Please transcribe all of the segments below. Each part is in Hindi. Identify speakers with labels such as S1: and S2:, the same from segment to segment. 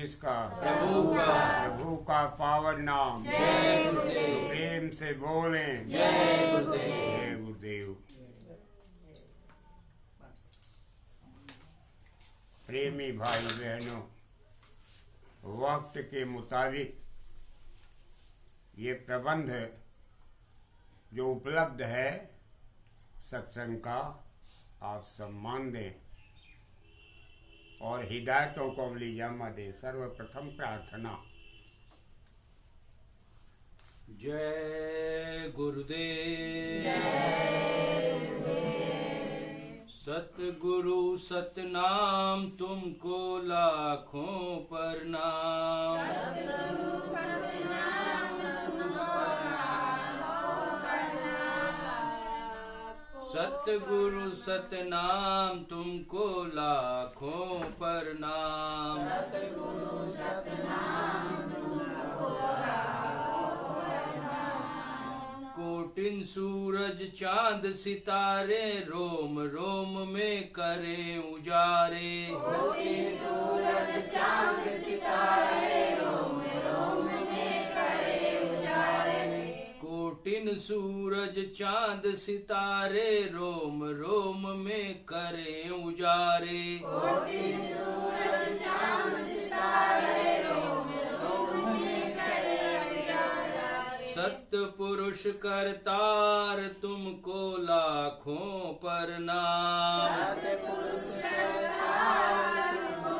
S1: किसका?
S2: प्रभु का।
S1: प्रभु का पावन नाम।
S2: जय गुरुदेव।
S1: प्रेम से बोलें।
S2: जय गुरुदेव।
S1: जय गुरुदेव। प्रेमी भाई बहनों, वक्त के मुताबिक ये प्रबंध जो उपलब्ध है सत्संग का, आप सम्मान दें और हिदायतों को अमली जामा दें। सर्वप्रथम प्रार्थना।
S2: जय गुरुदेव। सतगुरु सतनाम तुमको लाखों प्रणाम। सतगुरु सतनाम तुमको लाखों प्रणाम। कोटिन सूरज चांद सितारे रोम रोम में करें उजारे।
S3: कोटिन सूरज चांद सितारे रोम रोम में करे उजारे।
S2: कोटिन सूरज चांद सितारे रोम रोम में करें उजारे।
S3: कोटिन सूरज चांद सितारे रोम रोम में करे उजारे।
S2: सतपुरुष करतार तुमको लाखों प्रणाम।
S3: सतपुरुष करतार तुमको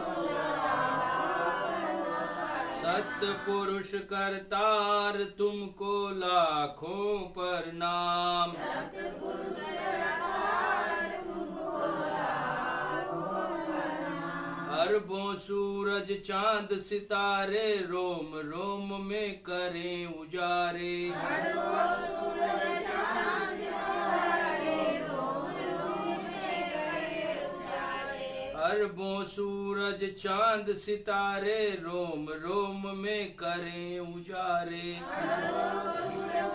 S2: सतपुरुष करतार तुमको लाखों प्रणाम।
S3: सतपुरुष करतार तुमको लाखों प्रणाम।
S2: अरबों सूरज चांद सितारे रोम रोम में करें उजारे।
S3: अरबों सूरज चांद सितारे रोम रोम में करे उजारे।
S2: अरबों सूरज चांद सितारे रोम रोम में करें उजारे।
S3: अरबों सूरज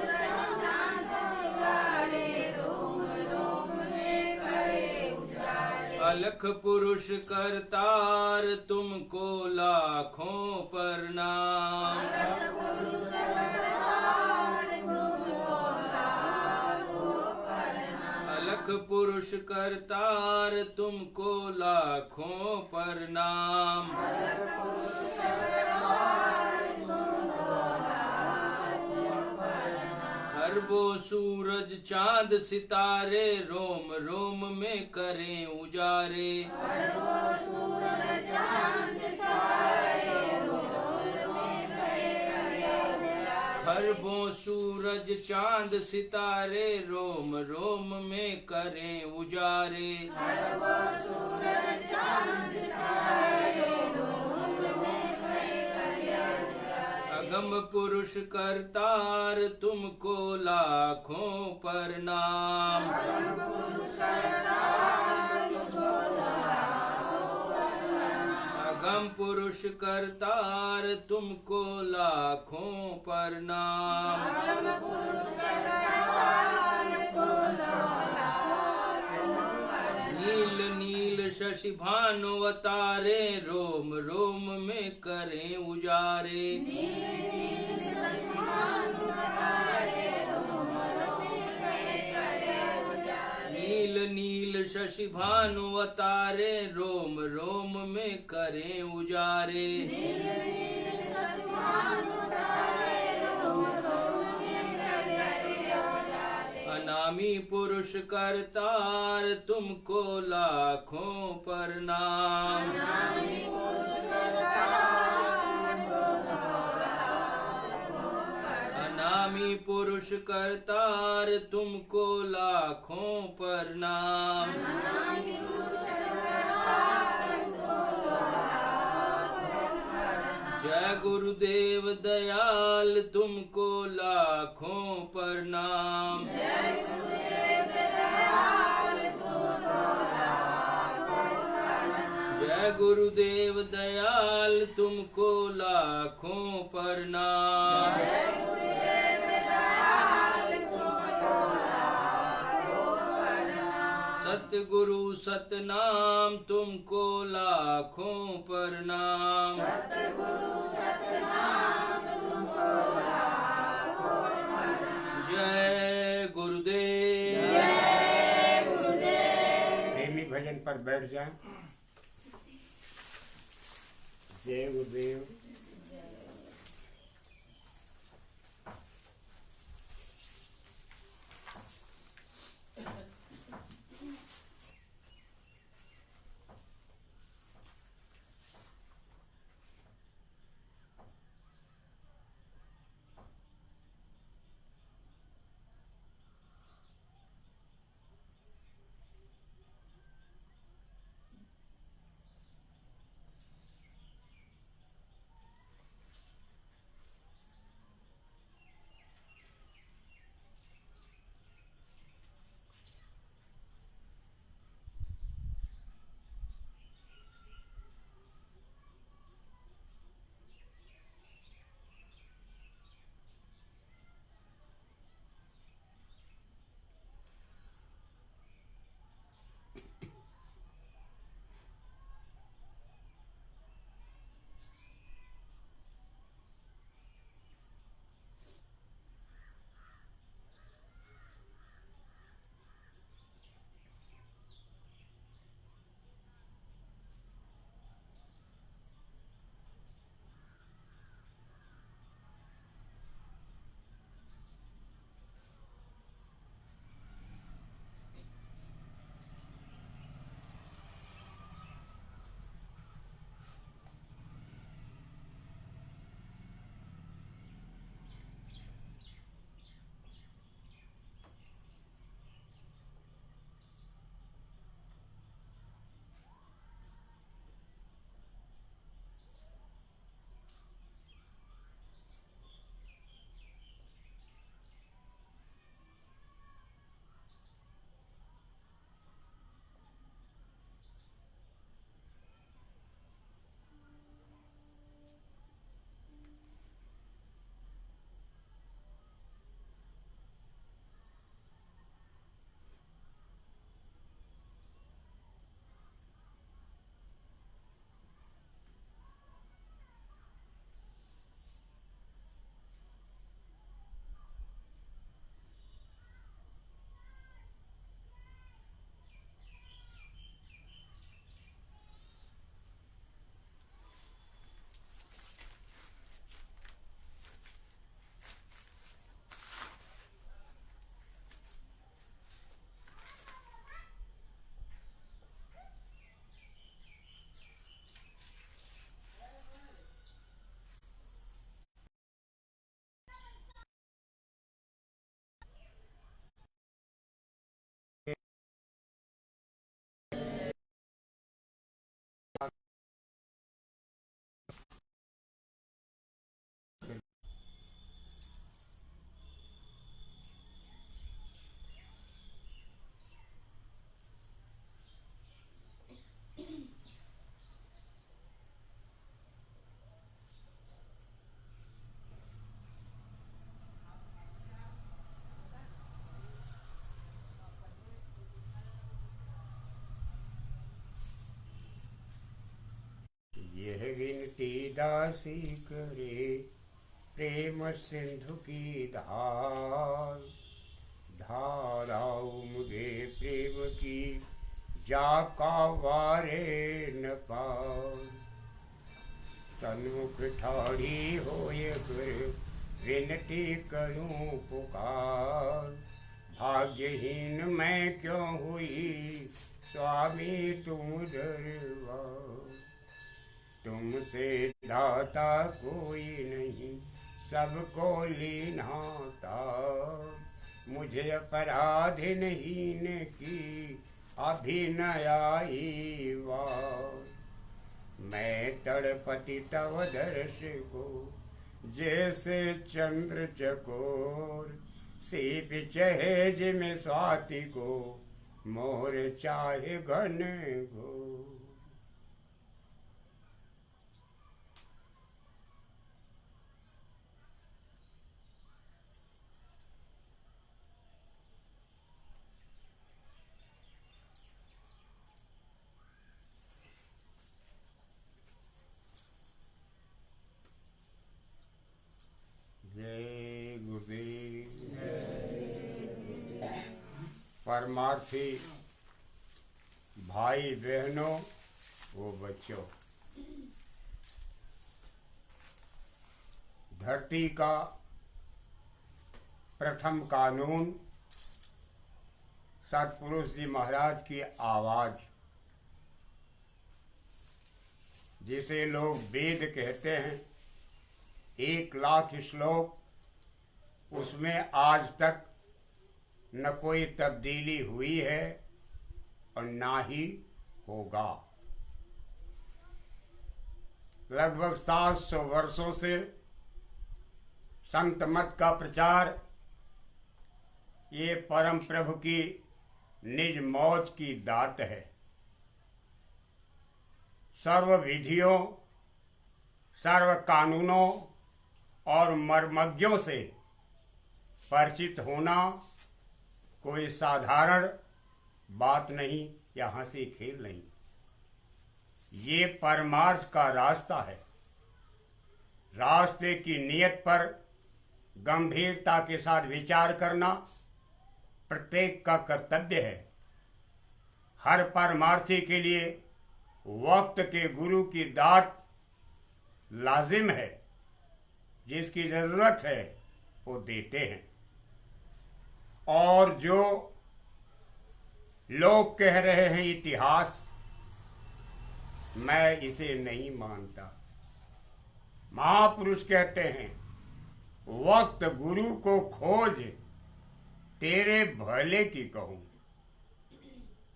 S3: चांद सितारे रोम रोम में करे उजारे।
S2: अलख पुरुष करतार तुमको लाखों प्रणाम।
S3: सतपुरुष करतार तुमको लाखों प्रणाम।
S2: अलख पुरुष करतार तुमको लाखों प्रणाम।
S3: सतपुरुष करतार तुमको लाखों प्रणाम।
S2: खरबों सूरज चांद सितारे रोम रोम में करें उजारे।
S3: अरबों सूरज चांद सितारे रोम रोम में करे उजारे।
S2: खरबों सूरज चांद सितारे रोम रोम में करें उजारे।
S3: अरबों सूरज चांद सितारे रोम में करे उजारे।
S2: अगम पुरुष करतार तुमको लाखों प्रणाम।
S3: सतपुरुष करतार तुमको लाखों प्रणाम।
S2: अगम पुरुष करतार तुमको लाखों प्रणाम।
S3: सतपुरुष करतार तुमको लाखों प्रणाम।
S2: नील नील शशि भानु अवतारे रोम रोम में करें उजारे।
S3: नील नील सतभानु तारे रोम रोम में करे उजारे।
S2: नील नील शशि भानु अवतारे रोम रोम में करें उजारे।
S3: नील नील सतभानु तारे रोम रोम में करे उजारे।
S2: अनामी पुरुष करतार तुमको लाखों प्रणाम।
S3: अनामी पुरुष करतार तुमको लाखों प्रणाम।
S2: अनामी पुरुष करतार तुमको लाखों प्रणाम।
S3: अनामी पुरुष करतार तुमको लाखों प्रणाम।
S2: जय गुरुदेव दयाल तुमको लाखों प्रणाम।
S3: जय गुरुदेव दयाल तुमको लाखों प्रणाम।
S2: जय गुरुदेव दयाल तुमको लाखों प्रणाम।
S3: जय गुरुदेव दयाल तुमको लाखों प्रणाम।
S2: सतगुरु सतनाम तुमको लाखों प्रणाम।
S3: सतगुरु सतनाम तुमको लाखों प्रणाम।
S2: जय गुरुदेव।
S3: जय गुरुदेव।
S1: प्रेमी भजन पर बैठ जाए। जय गुरुदेव। यह विनती दासी करे, प्रेम सिंधु की धार। धाराओ मुझे प्रेम की, जाका वारे न पार। सन्मुख ठाड़ी होए कर, विनती करूं पुकार। भाग्यहीन मैं क्यों हुई, स्वामी तुम दरबार। तुमसे दाता कोई नहीं, सबको लीनाता। मुझे अपराधीन हीन की, अभिनय आई वार। मैं तड़पति तव दर्श को, जैसे चंद्र चकोर। सीप चहेज में स्वाति को, मोर चाहे घन घोर। परमार्थी भाई बहनों, वो बच्चों, धरती का प्रथम कानून सतपुरुष जी महाराज की आवाज, जिसे लोग वेद कहते हैं, 1,00,000 श्लोक, उसमें आज तक न कोई तब्दीली हुई है और ना ही होगा। लगभग 700 वर्षों से संत मत का प्रचार ये परम प्रभु की निज मौज की दात है। सर्व विधियों, सर्व कानूनों और मर्मज्ञों से परिचित होना कोई साधारण बात नहीं या हंसी खेल नहीं। ये परमार्थ का रास्ता है। रास्ते की नियत पर गंभीरता के साथ विचार करना प्रत्येक का कर्तव्य है। हर परमार्थी के लिए वक्त के गुरु की दात लाजिम है। जिसकी जरूरत है वो देते हैं। और जो लोग कह रहे हैं इतिहास, मैं इसे नहीं मानता। महापुरुष कहते हैं, वक्त गुरु को खोज, तेरे भले की कहूं,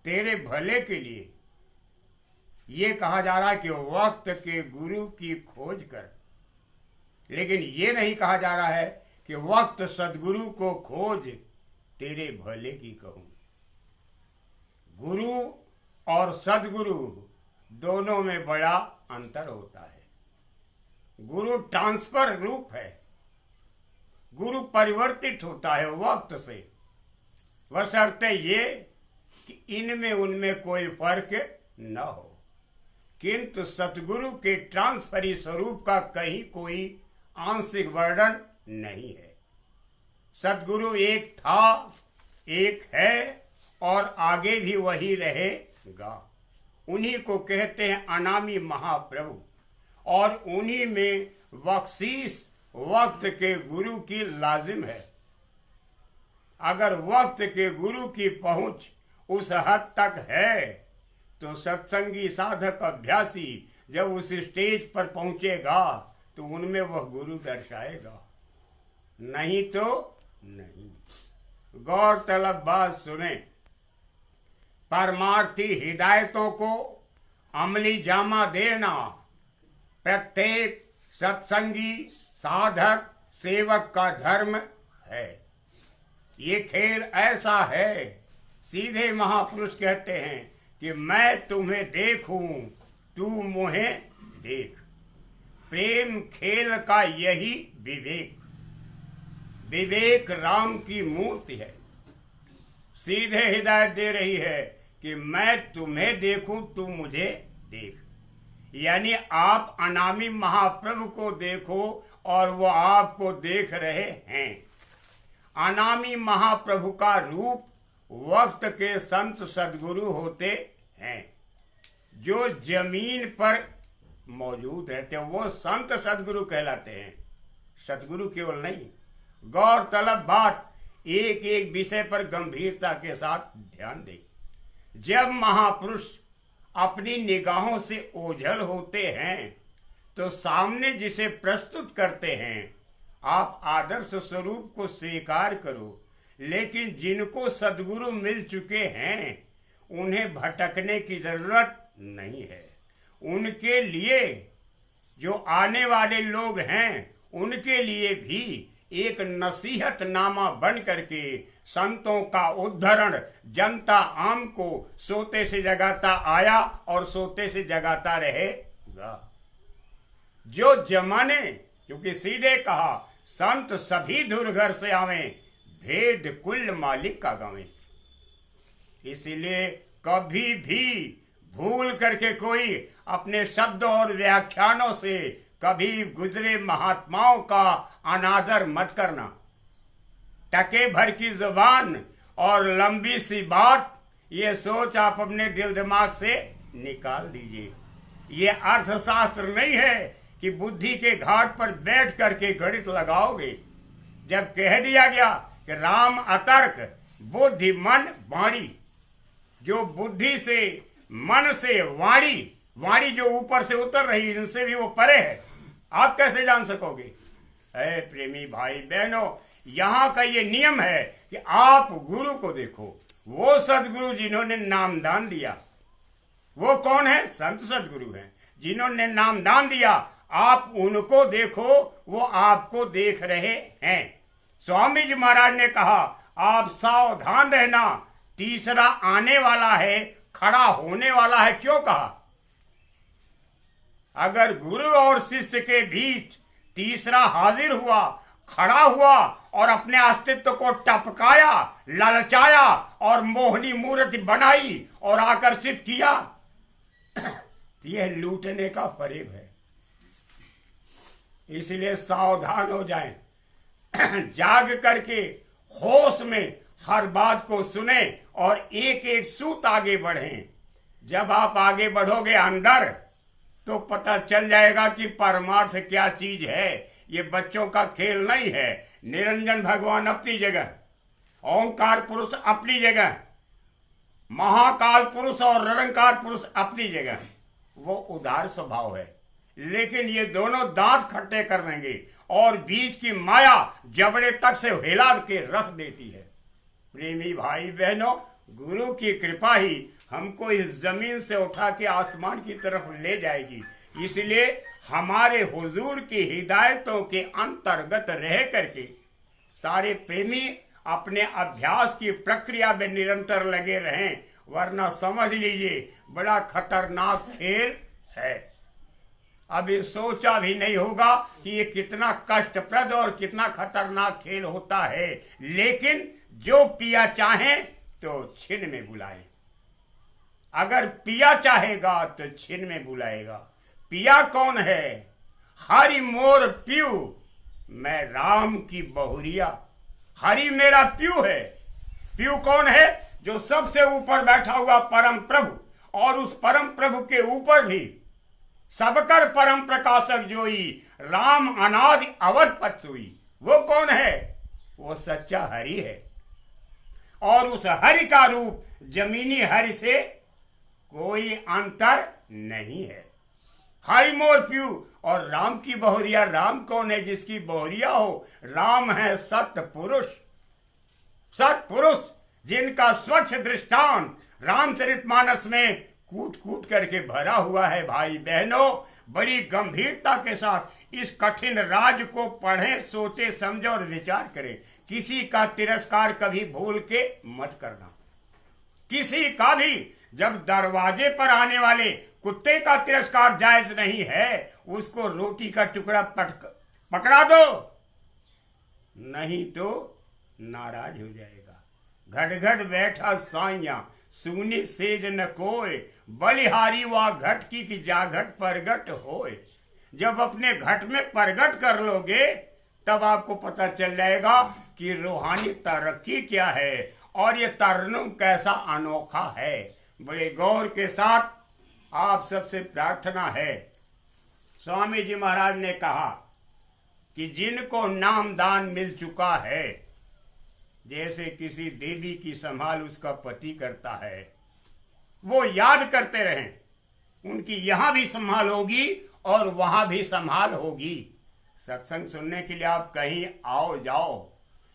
S1: तेरे भले के लिए। ये कहा जा रहा है कि वक्त के गुरु की खोज कर, लेकिन ये नहीं कहा जा रहा है कि वक्त सदगुरु को खोज, तेरे भले की कहूं। गुरु और सदगुरु दोनों में बड़ा अंतर होता है। गुरु ट्रांसफर रूप है। गुरु परिवर्तित होता है वक्त से, बशर्ते ये कि इनमें उनमें कोई फर्क न हो। किंतु सतगुरु के ट्रांसफरी स्वरूप का कहीं कोई आंशिक वर्णन नहीं है। सतगुरु एक था, एक है और आगे भी वही रहेगा। उन्हीं को कहते हैं अनामी महाप्रभु, और उन्हीं में बख्शीश वक्त के गुरु की लाजिम है। अगर वक्त के गुरु की पहुंच उस हद तक है तो सत्संगी साधक अभ्यासी जब उस स्टेज पर पहुंचेगा तो उनमें वह गुरु दर्शाएगा, नहीं तो नहीं। गौरतलब बात सुने, परमार्थी हिदायतों को अमली जामा देना प्रत्येक सत्संगी साधक सेवक का धर्म है। ये खेल ऐसा है, सीधे महापुरुष कहते हैं कि मैं तुम्हें देखूं, तू मुझे देख। प्रेम खेल का यही विवेक, विवेक राम की मूर्ति है। सीधे हिदायत दे रही है कि मैं तुम्हें देखूं, तू मुझे देख। यानी आप अनामी महाप्रभु को देखो और वो आपको देख रहे हैं। अनामी महाप्रभु का रूप वक्त के संत सदगुरु होते हैं। जो जमीन पर मौजूद रहते हैं वो संत सदगुरु कहलाते हैं, सदगुरु केवल नहीं। गौरतलब बात, एक एक विषय पर गंभीरता के साथ ध्यान दें। जब महापुरुष अपनी निगाहों से ओझल होते हैं तो सामने जिसे प्रस्तुत करते हैं, आप आदर्श स्वरूप को स्वीकार करो। लेकिन जिनको सदगुरु मिल चुके हैं उन्हें भटकने की जरूरत नहीं है। उनके लिए, जो आने वाले लोग हैं, उनके लिए भी एक नसीहतनामा बन करके संतों का उद्धरण जनता आम को सोते से जगाता आया और सोते से जगाता रहेगा। जो जमाने, क्योंकि सीधे कहा, संत सभी धुर घर से आवे, भेद कुल मालिक का गावे। इसलिए कभी भी भूल करके कोई अपने शब्दों और व्याख्यानों से कभी गुजरे महात्माओं का अनादर मत करना। टके भर की जुबान और लंबी सी बात, ये सोच आप अपने दिल दिमाग से निकाल दीजिए। ये अर्थशास्त्र नहीं है कि बुद्धि के घाट पर बैठ करके गणित लगाओगे। जब कह दिया गया कि राम अतर्क बुद्धि मन वाणी, जो बुद्धि से मन से वाणी, वाणी जो ऊपर से उतर रही है इनसे भी वो परे है, आप कैसे जान सकोगे? है प्रेमी भाई बहनों, यहाँ का ये नियम है कि आप गुरु को देखो। वो सदगुरु जिन्होंने नामदान दिया, वो कौन है? संत सदगुरु हैं जिन्होंने नामदान दिया। आप उनको देखो, वो आपको देख रहे हैं। स्वामी जी महाराज ने कहा आप सावधान रहना, तीसरा आने वाला है, खड़ा होने वाला है। क्यों कहा? अगर गुरु और शिष्य के बीच तीसरा हाजिर हुआ, खड़ा हुआ और अपने अस्तित्व को टपकाया, ललचाया और मोहनी मूर्ति बनाई और आकर्षित किया, यह लूटने का फरेब है। इसलिए सावधान हो जाएं, जाग करके होश में हर बात को सुने और एक एक सूत आगे बढ़ें। जब आप आगे बढ़ोगे अंदर, तो पता चल जाएगा कि परमार्थ क्या चीज है। ये बच्चों का खेल नहीं है। निरंजन भगवान अपनी जगह, ओंकार पुरुष अपनी जगह, महाकाल पुरुष और निरंकार पुरुष अपनी जगह। वो उदार स्वभाव है, लेकिन ये दोनों दांत खट्टे कर देंगे और बीच की माया जबड़े तक से हिला के रख देती है। प्रेमी भाई बहनों, गुरु की कृपा ही हमको इस जमीन से उठा के आसमान की तरफ ले जाएगी। इसलिए हमारे हुजूर की हिदायतों के अंतर्गत रह करके सारे प्रेमी अपने अभ्यास की प्रक्रिया में निरंतर लगे रहें, वरना समझ लीजिए बड़ा खतरनाक खेल है। अभी सोचा भी नहीं होगा कि ये कितना कष्टप्रद और कितना खतरनाक खेल होता है। लेकिन जो पिया चाहे तो छिन में बुलाए। अगर पिया चाहेगा तो छिन में बुलाएगा। पिया कौन है? हरि मोर प्यू, मैं राम की बहुरिया। हरि मेरा प्यू है। प्यू कौन है? जो सबसे ऊपर बैठा हुआ परम प्रभु, और उस परम प्रभु के ऊपर भी सबकर परम प्रकाशक जोई, राम अनादि अवध पथ सोई। वो कौन है? वो सच्चा हरि है। और उस हरि का रूप जमीनी हरि से कोई अंतर नहीं है। हरि मोर प्यू और राम की बहुरिया। राम कौन है जिसकी बहुरिया हो? राम है सत्य पुरुष। सत्य पुरुष जिनका स्वच्छ दृष्टांत रामचरितमानस में कूट कूट करके भरा हुआ है। भाई बहनों, बड़ी गंभीरता के साथ इस कठिन राज को पढ़ें, सोचे, समझे और विचार करें। किसी का तिरस्कार कभी भूल के मत करना, किसी का भी। जब दरवाजे पर आने वाले कुत्ते का तिरस्कार जायज नहीं है, उसको रोटी का टुकड़ा पकड़ा दो, नहीं तो नाराज हो जाएगा। घट घट बैठा साइया, सुनी सेज न कोय, बलिहारी वा घट की जाघट परगट होए। जब अपने घट में परगट कर लोगे, तब आपको पता चल जाएगा कि रूहानी तरक्की क्या है और ये तरन्नुम कैसा अनोखा है। बड़े गौर के साथ आप सबसे प्रार्थना है। स्वामी जी महाराज ने कहा कि जिनको नामदान मिल चुका है, जैसे किसी देवी की संभाल उसका पति करता है, वो याद करते रहें, उनकी यहां भी संभाल होगी और वहां भी संभाल होगी। सत्संग सुनने के लिए आप कहीं आओ जाओ,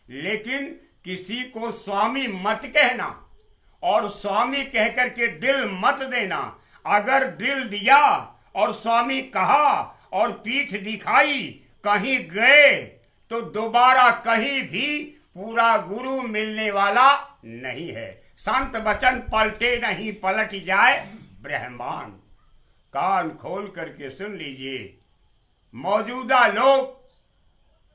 S1: लेकिन किसी को स्वामी मत कहना और स्वामी कहकर के दिल मत देना। अगर दिल दिया और स्वामी कहा और पीठ दिखाई, कहीं गए तो दोबारा कहीं भी पूरा गुरु मिलने वाला नहीं है। संत वचन पलटे नहीं, पलट जाए ब्रह्मांड। कान खोल करके सुन लीजिए। मौजूदा लोग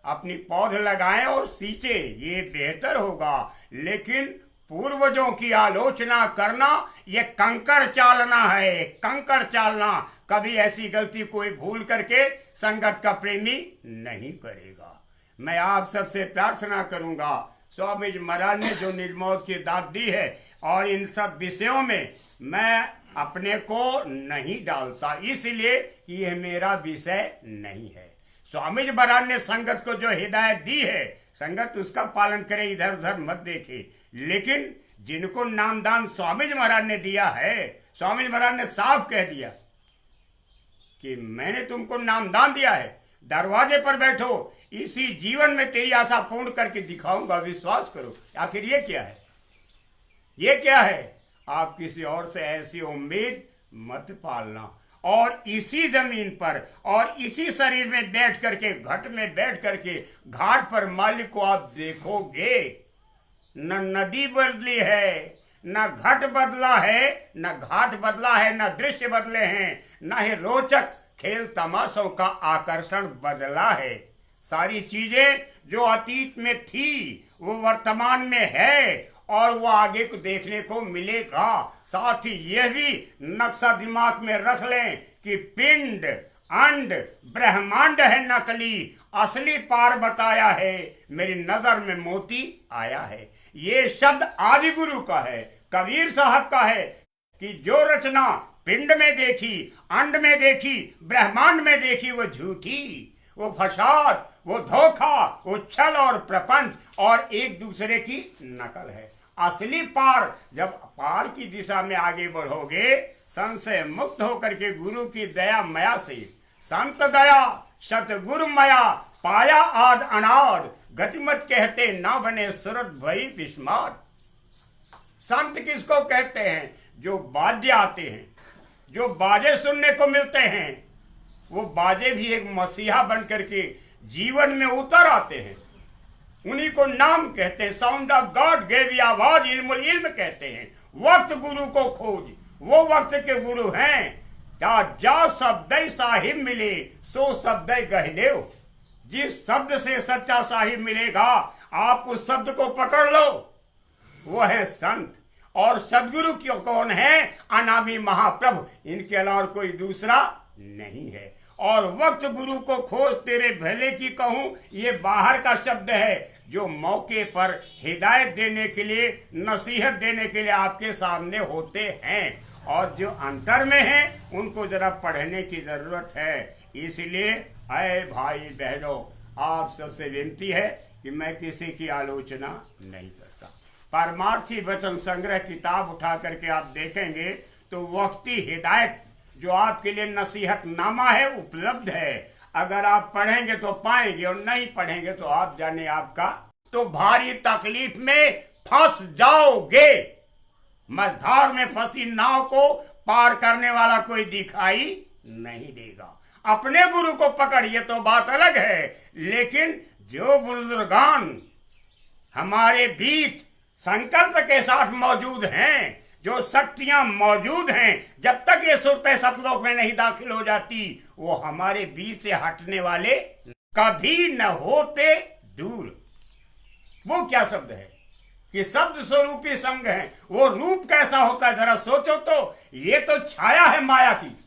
S1: अपनी पौध लगाएं और सींचे, ये बेहतर होगा। लेकिन पूर्वजों की आलोचना करना ये कंकड़ चालना है, कंकड़ चालना। कभी ऐसी गलती कोई भूल करके संगत का प्रेमी नहीं करेगा। मैं आप सबसे प्रार्थना करूंगा, स्वामी जी महाराज ने जो निर्मोह की दात दी है, और इन सब विषयों में मैं अपने को नहीं डालता, इसलिए कि यह मेरा विषय नहीं है। स्वामी जी महाराज ने संगत को जो हिदायत दी है, संगत उसका पालन करे, इधर उधर मत देखे। लेकिन जिनको नामदान स्वामी जी महाराज ने दिया है, स्वामी जी महाराज ने साफ कह दिया कि मैंने तुमको नामदान दिया है, दरवाजे पर बैठो, इसी जीवन में तेरी आशा पूर्ण करके दिखाऊंगा, विश्वास करो। आखिर ये क्या है? ये क्या है? आप किसी और से ऐसी उम्मीद मत पालना। और इसी जमीन पर और इसी शरीर में बैठ करके, घट में बैठ करके घाट पर मालिक को आप देखोगे, न नदी बदली है, न घट बदला है, न घाट बदला है, न दृश्य बदले हैं, न ही रोचक खेल तमाशों का आकर्षण बदला है। सारी चीजें जो अतीत में थी वो वर्तमान में है, और वो आगे को देखने को मिलेगा। साथ ही यह भी नक्शा दिमाग में रख लें कि पिंड, अंड, ब्रह्मांड है नकली, असली पार बताया है, मेरी नजर में मोती आया है। ये शब्द आदि गुरु का है, कबीर साहब का है कि जो रचना पिंड में देखी, अंड में देखी, ब्रह्मांड में देखी, वो झूठी, वो फसाद, वो धोखा, वो छल और प्रपंच और एक दूसरे की नकल है। असली पार, जब पार की दिशा में आगे बढ़ोगे, संशय मुक्त होकर के गुरु की दया मया से, संत दया सतगुरु मया पाया आद अनाद, गतिमत कहते ना बने सुरत भई विस्माद। संत किसको कहते हैं? जो वाद्य आते हैं, जो बाजे सुनने को मिलते हैं, वो बाजे भी एक मसीहा बन करके जीवन में उतर आते हैं, उन्हीं को नाम कहते हैं। साउंड ऑफ गॉड गेव आवाज इल्मुल इल्म कहते हैं। वक्त गुरु को खोज, वो वक्त के गुरु हैं। जा शब्द साहिब मिले सो शब्द गहदेव। जिस शब्द से सच्चा साहिब मिलेगा, आप उस शब्द को पकड़ लो, वो है संत। और सदगुरु क्यों कौन है? अनामी महाप्रभु, इनके अलावा कोई दूसरा नहीं है। और वक्त गुरु को खोज तेरे भले की कहूं, ये बाहर का शब्द है, जो मौके पर हिदायत देने के लिए, नसीहत देने के लिए आपके सामने होते हैं। और जो अंतर में हैं, उनको जरा पढ़ने की जरूरत है। इसलिए आए भाई बहनों, आप सबसे विनती है कि मैं किसी की आलोचना नहीं करता। परमार्थी वचन संग्रह किताब उठा करके आप देखेंगे तो वक्ती हिदायत जो आपके लिए नसीहत नामा है उपलब्ध है। अगर आप पढ़ेंगे तो पाएंगे, और नहीं पढ़ेंगे तो आप जाने आपका। तो भारी तकलीफ में फंस जाओगे। मझधार में फंसी नाव को पार करने वाला कोई दिखाई नहीं देगा। अपने गुरु को पकड़िए तो बात अलग है, लेकिन जो बुजुर्गान हमारे बीच संकल्प के साथ मौजूद हैं, जो शक्तियां मौजूद हैं, जब तक ये सुरते सतलोक में नहीं दाखिल हो जाती, वो हमारे बीच से हटने वाले कभी न होते दूर। वो क्या शब्द है कि शब्द स्वरूपी संग है। वो रूप कैसा होता है जरा सोचो तो। ये तो छाया है माया की।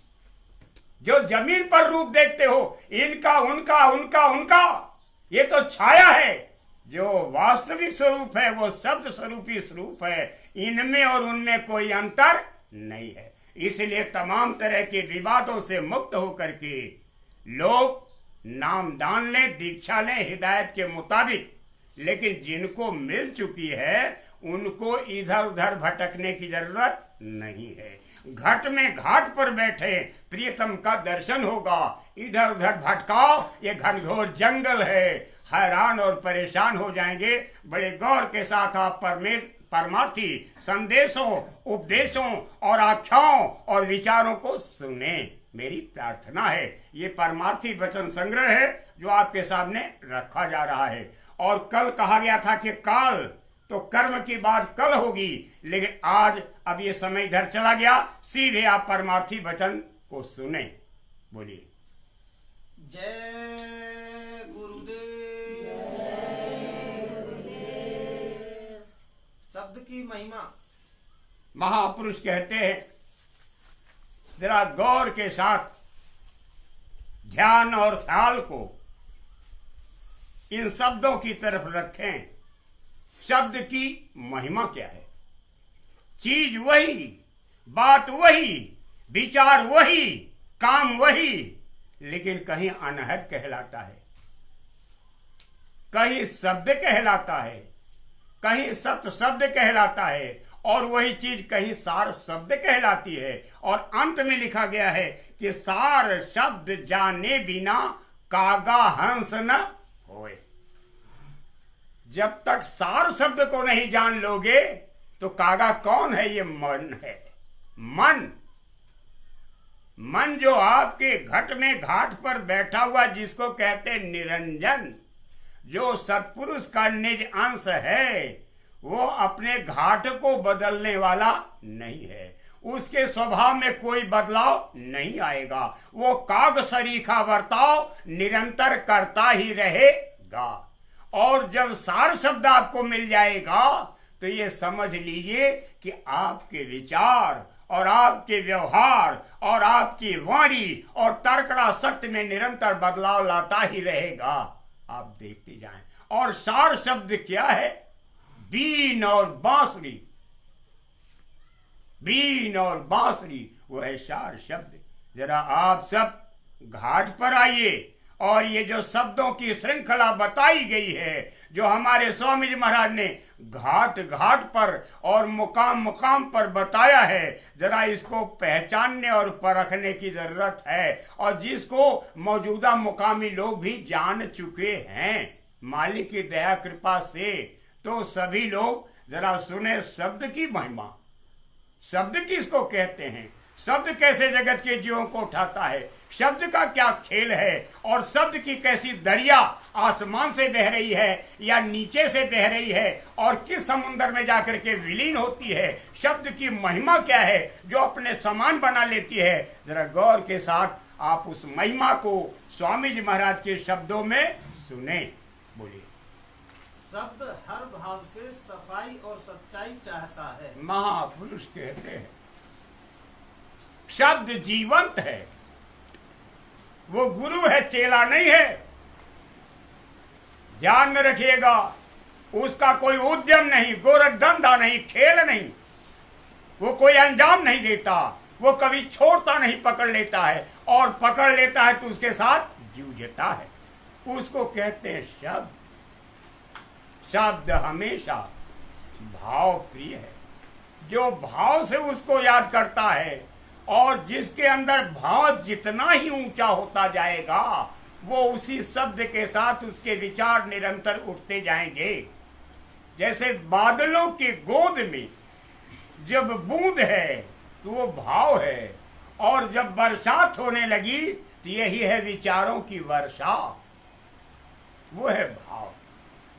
S1: जो जमीन पर रूप देखते हो, इनका उनका उनका उनका, ये तो छाया है। जो वास्तविक स्वरूप है वो शब्द स्वरूपी स्वरूप है। इनमें और उनमें कोई अंतर नहीं है। इसलिए तमाम तरह के विवादों से मुक्त होकर के लोग नामदान लें, दीक्षा लें हिदायत के मुताबिक। लेकिन जिनको मिल चुकी है उनको इधर उधर भटकने की जरूरत नहीं है। घट में घाट पर बैठे प्रियतम का दर्शन होगा। इधर उधर भटकाओ, ये घनघोर जंगल है, हैरान और परेशान हो जाएंगे। बड़े गौर के साथ आप परमार्थी संदेशों, उपदेशों और आख्याओं और विचारों को सुने। मेरी प्रार्थना है। ये परमार्थी वचन संग्रह है जो आपके सामने रखा जा रहा है। और कल कहा गया था कि काल तो कर्म की बात कल होगी, लेकिन आज अब ये समय इधर चला गया। सीधे आप परमार्थी वचन को सुने। बोलिए
S2: जय गुरुदेव। शब्द की महिमा।
S1: महापुरुष कहते हैं, जरा गौर के साथ ध्यान और ख्याल को इन शब्दों की तरफ रखें। शब्द की महिमा क्या है? चीज वही, बात वही, विचार वही, काम वही, लेकिन कहीं अनहद कहलाता है, कहीं शब्द कहलाता है, कहीं सत्य शब्द कहलाता है, और वही चीज कहीं सार शब्द कहलाती है। और अंत में लिखा गया है कि सार शब्द जाने बिना कागा हंस न होए। जब तक सार शब्द को नहीं जान लोगे तो कागा कौन है? ये मन है। मन जो आपके घट में घाट पर बैठा हुआ, जिसको कहते निरंजन, जो सत्पुरुष का निज अंश है, वो अपने घाट को बदलने वाला नहीं है। उसके स्वभाव में कोई बदलाव नहीं आएगा। वो काग सरीखा बर्ताव निरंतर करता ही रहेगा। और जब सार शब्द आपको मिल जाएगा तो ये समझ लीजिए कि आपके विचार और आपके व्यवहार और आपकी वाणी और तर्कड़ा शक्ति में निरंतर बदलाव लाता ही रहेगा। आप देखते जाएं। और सार शब्द क्या है? बीन और बांसुरी। बीन और बांसुरी वो है सार शब्द। जरा आप सब घाट पर आइए और ये जो शब्दों की श्रृंखला बताई गई है, जो हमारे स्वामी जी महाराज ने घाट घाट पर और मुकाम मुकाम पर बताया है, जरा इसको पहचानने और परखने की जरूरत है। और जिसको मौजूदा मुकामी लोग भी जान चुके हैं मालिक की दया कृपा से, तो सभी लोग जरा सुने शब्द की महिमा। शब्द किसको कहते हैं? शब्द कैसे जगत के जीवों को उठाता है? शब्द का क्या खेल है? और शब्द की कैसी दरिया आसमान से बह रही है या नीचे से बह रही है और किस समुद्र में जाकर के विलीन होती है? शब्द की महिमा क्या है जो अपने समान बना लेती है? जरा गौर के साथ आप उस महिमा को स्वामी जी महाराज के शब्दों में सुने। बोलिए।
S4: शब्द हर भाव से सफाई और सच्चाई चाहता है।
S1: महापुरुष कहते हैं शब्द जीवंत है। वो गुरु है, चेला नहीं है। ध्यान में रखिएगा, उसका कोई उद्यम नहीं, गोरख धंधा नहीं, खेल नहीं। वो कोई अंजाम नहीं देता, वो कभी छोड़ता नहीं, पकड़ लेता है, और पकड़ लेता है तो उसके साथ जूझता है। उसको कहते हैं शब्द। शब्द हमेशा भाव प्रिय है। जो भाव से उसको याद करता है और जिसके अंदर भाव जितना ही ऊंचा होता जाएगा, वो उसी शब्द के साथ उसके विचार निरंतर उठते जाएंगे। जैसे बादलों की गोद में जब बूंद है तो वो भाव है, और जब बरसात होने लगी तो यही है विचारों की वर्षा। वो है भाव।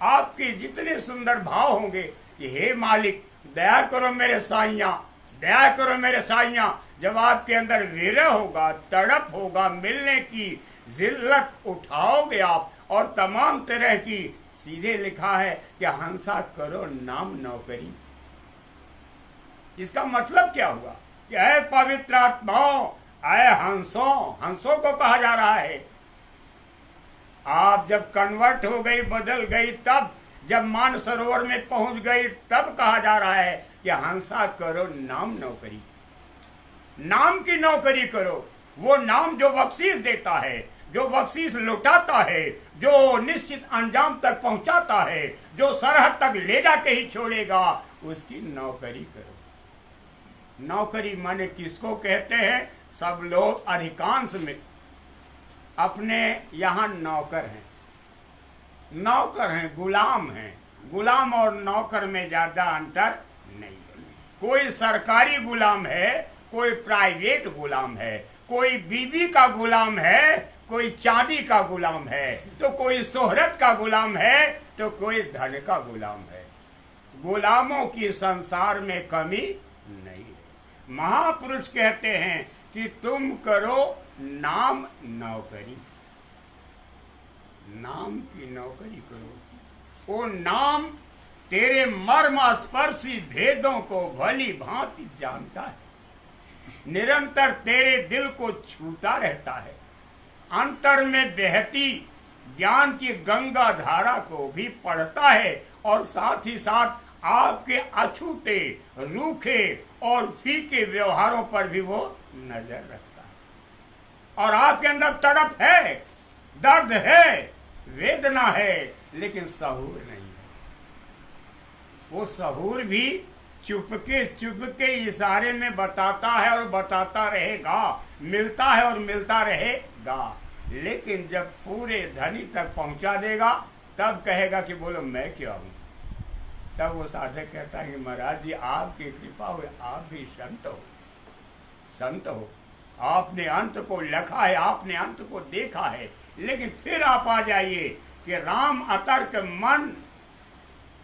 S1: आपके जितने सुंदर भाव होंगे कि हे मालिक दया करो मेरे साइया, दया करो मेरे साइया। जब आपके अंदर विरह होगा, तड़प होगा, मिलने की जिल्लत उठाओगे आप, और तमाम तरह की, सीधे लिखा है कि हंसा करो नाम नौकरी। इसका मतलब क्या हुआ कि ऐ पवित्र आत्माओं, ऐ हंसों, हंसों को कहा जा रहा है। आप जब कन्वर्ट हो गई, बदल गई, तब जब मान सरोवर में पहुंच गई, तब कहा जा रहा है कि हंसा करो नाम नौकरी। नाम की नौकरी करो। वो नाम जो बख्शीश देता है, जो बख्शीश लुटाता है, जो निश्चित अंजाम तक पहुंचाता है, जो सरहद तक ले जाके ही छोड़ेगा, उसकी नौकरी करो। नौकरी माने किसको कहते हैं? सब लोग अधिकांश में अपने यहाँ नौकर हैं। नौकर हैं, गुलाम हैं। गुलाम और नौकर में ज्यादा अंतर नहीं है। कोई सरकारी गुलाम है, कोई प्राइवेट गुलाम है, कोई बीवी का गुलाम है, कोई चांदी का गुलाम है, तो कोई शोहरत का गुलाम है, तो कोई धन का गुलाम है। गुलामों की संसार में कमी नहीं है। महापुरुष कहते हैं कि तुम करो नाम नौकरी। नाम की नौकरी करो। वो नाम तेरे मर्म स्पर्शी भेदों को भली भांति जानता है, निरंतर तेरे दिल को छूता रहता है, अंतर में बहती ज्ञान की गंगा धारा को भी पढ़ता है और साथ ही साथ आपके अछूते, रूखे और फीके व्यवहारों पर भी वो नजर रखता है। और आपके अंदर तड़प है, दर्द है, वेदना है, लेकिन सहूर नहीं है। वो सहूर भी चुपके इशारे में बताता है और बताता रहेगा, मिलता है और मिलता रहेगा। लेकिन जब पूरे धनी तक पहुंचा देगा तब कहेगा कि बोलो मैं क्या हूं। तब वो साधक कहता है कि महाराज जी आपकी कृपा हुई, आप भी संत हो, आपने अंत को लिखा है, आपने अंत को देखा है। लेकिन फिर आप आ जाइए कि राम अतर्क मन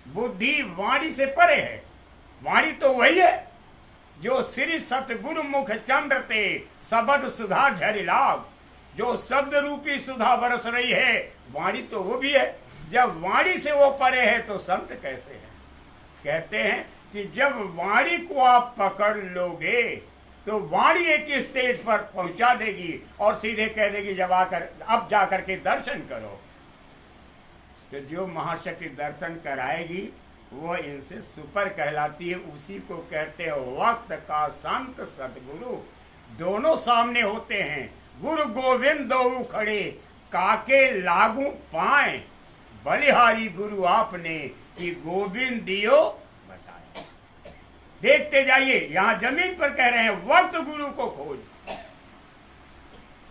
S1: बुद्धि वाणी से परे है। वाणी तो वही है जो श्री सतगुरु मुख चंद्र ते शब्द सुधा झरि लाग, जो शब्द रूपी सुधा बरस रही है, वाणी तो वो भी है। जब वाणी से वो परे है तो संत कैसे है? कहते हैं कि जब वाणी को आप पकड़ लोगे तो वाणी एक स्टेज पर पहुंचा देगी और सीधे कह देगी जब आकर अब जाकर के दर्शन करो। तो जो महाशक्ति दर्शन कराएगी वो इनसे सुपर कहलाती है। उसी को कहते हैं वक्त का संत सतगुरु। दोनों सामने होते हैं, गुरु गोविंद दो खड़े, काके लागू पाए, बलिहारी गुरु आपने कि गोविंद दियो बताए। देखते जाइए, यहां जमीन पर कह रहे हैं वक्त गुरु को खोज।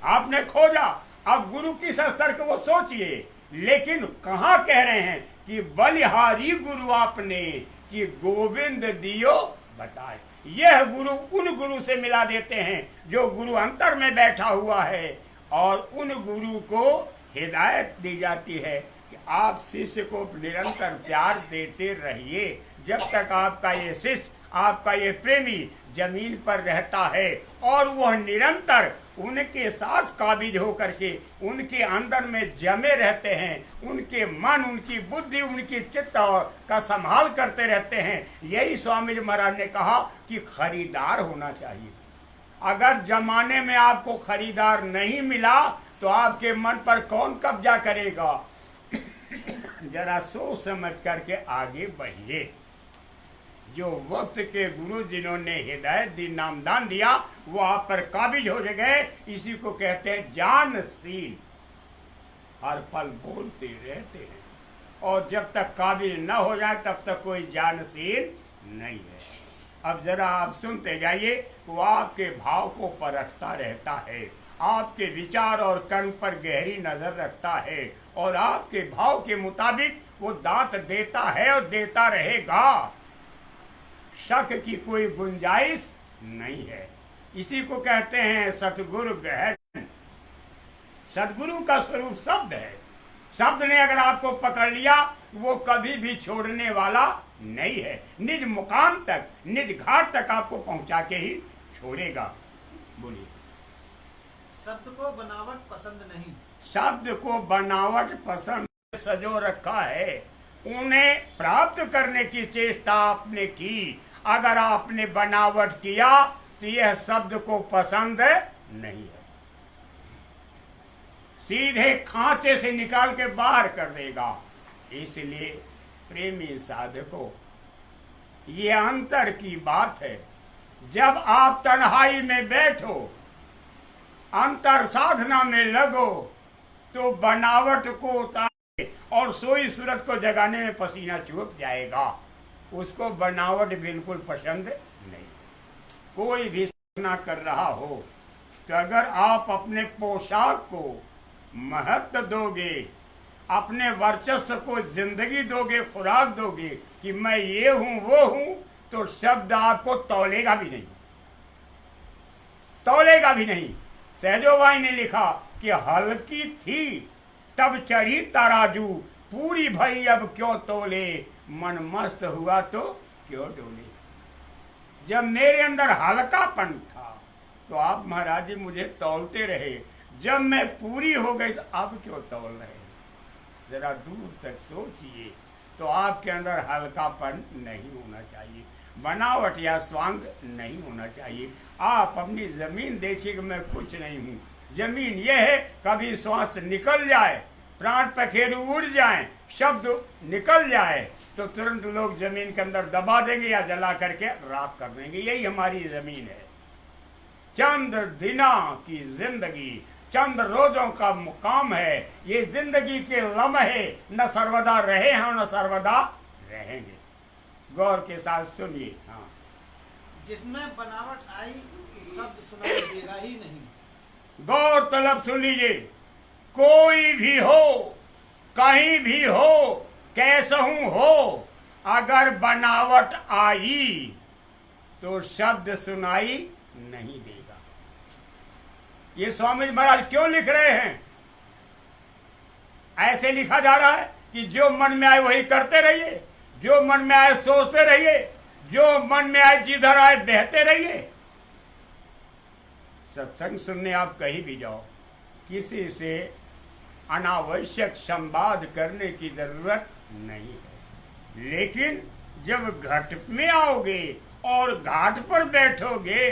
S1: आपने खोजा, अब गुरु किस स्तर को वो सोचिए। लेकिन कहां कह रहे हैं कि बलिहारी गुरु आपने कि गोविंद दियो बताए। यह गुरु उन गुरु से मिला देते हैं जो गुरु अंतर में बैठा हुआ है, और उन गुरु को हिदायत दी जाती है कि आप शिष्य को निरंतर प्यार देते रहिए। जब तक आपका ये शिष्य, आपका ये प्रेमी जमीन पर रहता है और वह निरंतर उनके साथ काबिज होकर के उनके अंदर में जमे रहते हैं, उनके मन, उनकी बुद्धि, उनकी चित्त का संभाल करते रहते हैं। यही स्वामी जी महाराज ने कहा कि खरीदार होना चाहिए। अगर जमाने में आपको खरीदार नहीं मिला तो आपके मन पर कौन कब्जा करेगा? जरा सोच समझ करके आगे बढ़िए। जो वक्त के गुरु जिन्होंने हिदायत दी, नामदान दिया, वो आप पर काबिज हो गए। इसी को कहते हैं जानशील, हर पल बोलते रहते हैं, और जब तक काबिज न हो जाए तब तक कोई जानशील नहीं है। अब जरा आप सुनते जाइए, वो आपके भाव को परखता रहता है, आपके विचार और कर्म पर गहरी नजर रखता है, और आपके भाव के मुताबिक वो दांत देता है और देता रहेगा। शक की कोई गुंजाइश नहीं है। इसी को कहते हैं सतगुरु गहन। सतगुरु का स्वरूप शब्द है। शब्द ने अगर आपको पकड़ लिया वो कभी भी छोड़ने वाला नहीं है। निज मुकाम तक, निज घाट तक आपको पहुंचा के ही छोड़ेगा। बोलिए।
S4: शब्द को बनावट पसंद नहीं।
S1: शब्द को बनावट पसंद सजो रखा है। उन्हें प्राप्त करने की चेष्टा आपने की। अगर आपने बनावट किया तो यह शब्द को पसंद नहीं है, सीधे खांचे से निकाल के बाहर कर देगा। इसलिए प्रेमी साधकों, ये अंतर की बात है। जब आप तन्हाई में बैठो, अंतर साधना में लगो, तो बनावट को उतारे और सोई सूरत को जगाने में पसीना चूक जाएगा। उसको बनावट बिल्कुल पसंद नहीं। कोई भी साधना कर रहा हो तो अगर आप अपने पोशाक को महत्व दोगे, अपने वर्चस्व को जिंदगी दोगे, खुराक दोगे कि मैं ये हूं वो हूं, तो शब्द आपको तौलेगा भी नहीं, तौलेगा भी नहीं। सहजोबाई ने लिखा कि हल्की थी तब चढ़ी तराजू, पूरी भई अब क्यों तोले, मन मस्त हुआ तो क्यों डोले। जब मेरे अंदर हल्कापन था तो आप महाराज जी मुझे तौलते रहे, जब मैं पूरी हो गई तो अब क्यों तौल रहे। जरा दूर तक सोचिए, तो आपके अंदर हल्कापन नहीं होना चाहिए, बनावट या स्वांग नहीं होना चाहिए। आप अपनी जमीन देखिए कि मैं कुछ नहीं हूं। जमीन यह है, कभी श्वास निकल जाए प्राण पखेरु उड़ जाएं, शब्द निकल जाए तो तुरंत लोग जमीन के अंदर दबा देंगे या जला करके राख कर देंगे। यही हमारी जमीन है। चंद दिना की जिंदगी, चंद रोजों का मुकाम है। ये जिंदगी के लम्हे न सर्वदा रहे हैं और न सर्वदा रहेंगे। गौर के साथ सुनिए। हाँ,
S4: जिसमें बनावट आई शब्द सुनाई देगा ही नहीं।
S1: गौर तलब सुन लीजिए। कोई भी हो, कहीं भी हो, कैसहू हो, अगर बनावट आई तो शब्द सुनाई नहीं देगा। ये स्वामी जी महाराज क्यों लिख रहे हैं? ऐसे लिखा जा रहा है कि जो मन में आए वही करते रहिए, जो मन में आए सोचते रहिए, जो मन में आए जिधर आए बहते रहिए। सत्संग सुनने आप कहीं भी जाओ, किसी से अनावश्यक संवाद करने की जरूरत नहीं है। लेकिन जब घाट में आओगे और घाट पर बैठोगे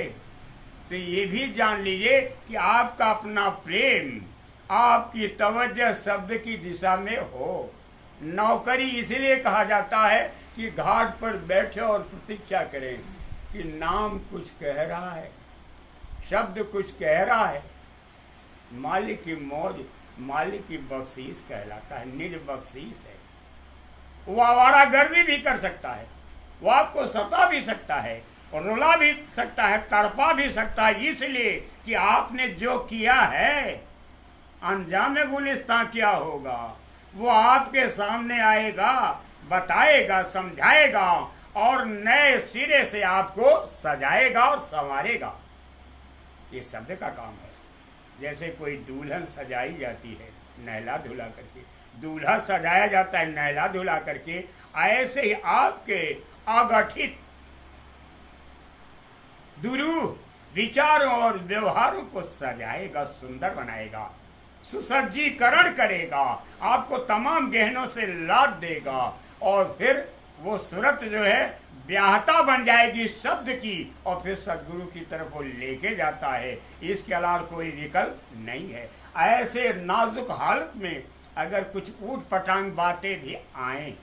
S1: तो ये भी जान लीजिए कि आपका अपना प्रेम, आपकी तवज्जो शब्द की दिशा में हो। नौकरी इसलिए कहा जाता है कि घाट पर बैठे और प्रतीक्षा करें कि नाम कुछ कह रहा है, शब्द कुछ कह रहा है। मालिक की मौज, मालिक की बख्शीश कहलाता है, निज बख्शीश है। वो आवारागर्दी भी कर सकता है, वो आपको सता भी सकता है और रुला भी सकता है, तड़पा भी सकता है, इसलिए कि आपने जो किया है अंजाम गुलिस्तां क्या होगा वो आपके सामने आएगा, बताएगा, समझाएगा और नए सिरे से आपको सजाएगा और संवारेगा। ये शब्द का काम है। जैसे कोई दुल्हन सजाई जाती है नहला धुला करके, दूल्हा सजाया जाता है नहला धुला करके, ऐसे ही आपके अगठित दुरूह विचारों और व्यवहारों को सजाएगा, सुंदर बनाएगा, सुसज्जीकरण करेगा, आपको तमाम गहनों से लाद देगा और फिर वो सूरत जो है ब्याहता बन जाएगी शब्द की और फिर सदगुरु की तरफ वो लेके जाता है। इसके अलावा कोई विकल्प नहीं है। ऐसे नाजुक हालत में अगर कुछ ऊट पटांग बातें भी आए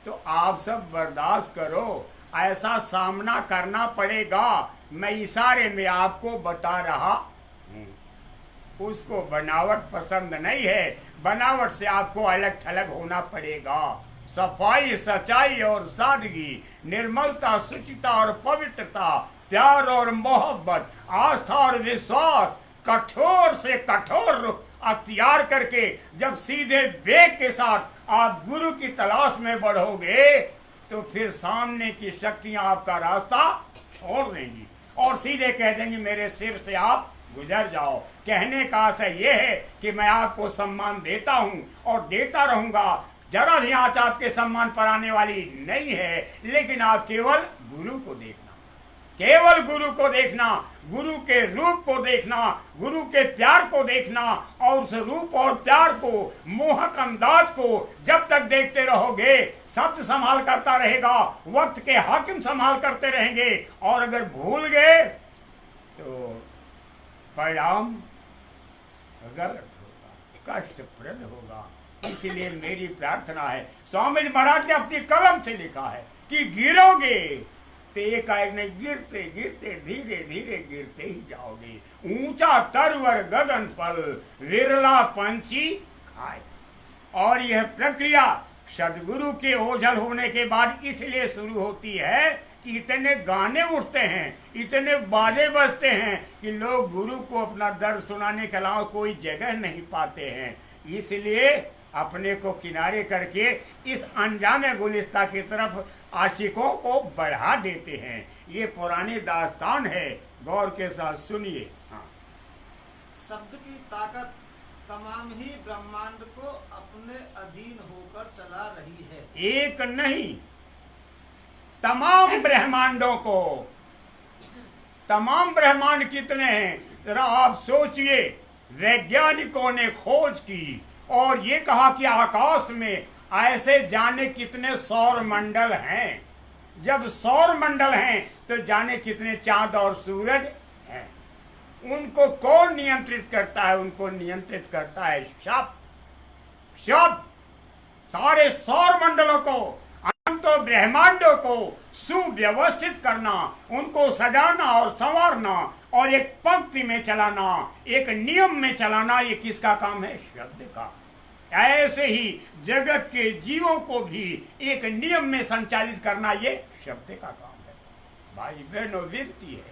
S1: तो आप सब बर्दाश्त करो, ऐसा सामना करना पड़ेगा। मैं इशारे में आपको बता रहा हूं। उसको बनावट पसंद नहीं है, बनावट से आपको अलग थलग होना पड़ेगा। सफाई, सच्चाई और सादगी, निर्मलता, शुचिता और पवित्रता, प्यार और मोहब्बत, आस्था और विश्वास, कठोर से कठोर रुख अख्तियार करके जब सीधे वेग के साथ आप गुरु की तलाश में बढ़ोगे तो फिर सामने की शक्तियां आपका रास्ता छोड़ देंगी और सीधे कह देंगी मेरे सिर से आप गुजर जाओ। कहने का आशय यह है कि मैं आपको सम्मान देता हूं और देता रहूंगा। जरा भी आंच आपके सम्मान पर आने वाली नहीं है, लेकिन आप केवल गुरु को देखना, केवल गुरु को देखना, गुरु के रूप को देखना, गुरु के प्यार को देखना और उस रूप और प्यार को, मोहक अंदाज को जब तक देखते रहोगे शब्द संभाल करता रहेगा, वक्त के हाकिम संभाल करते रहेंगे और अगर भूल गए तो परिणाम गलत होगा, कष्टप्रद होगा। इसलिए मेरी प्रार्थना है, स्वामी जी महाराज ने अपनी कलम से लिखा है कि गिरोगे तो एकाएक नहीं, गिरते गिरते धीरे धीरे गिरते ही जाओगे। ऊंचा तरवर गगन फल, विरला पंछी खाए। और यह प्रक्रिया सदगुरु के ओझल होने के बाद इसलिए शुरू होती है कि इतने गाने उठते हैं, इतने बाजे बजते हैं कि लोग गुरु को अपना दर्द सुनाने के अलावा कोई जगह नहीं पाते हैं। इसलिए अपने को किनारे करके इस अनजाने गुलिस्ता की तरफ आशिकों को बढ़ा देते हैं। ये पुरानी दास्तान है, गौर के साथ सुनिए। हाँ,
S4: शब्द की ताकत तमाम ही ब्रह्मांड को अपने अधीन होकर चला रही है।
S1: एक नहीं, तमाम ब्रह्मांडों को। तमाम ब्रह्मांड कितने हैं जरा आप सोचिए। वैज्ञानिकों ने खोज की और ये कहा कि आकाश में ऐसे जाने कितने सौर मंडल हैं। जब सौर मंडल हैं तो जाने कितने चांद और सूरज हैं। उनको कौन नियंत्रित करता है? उनको नियंत्रित करता है शब्द। शब्द सारे सौर मंडलों को, अनंतों ब्रह्मांडों को सुव्यवस्थित करना, उनको सजाना और संवारना और एक पंक्ति में चलाना, एक नियम में चलाना, ये किसका काम है? शब्द का। ऐसे ही जगत के जीवों को भी एक नियम में संचालित करना, ये शब्द का काम है। भाई बहनों, विनती है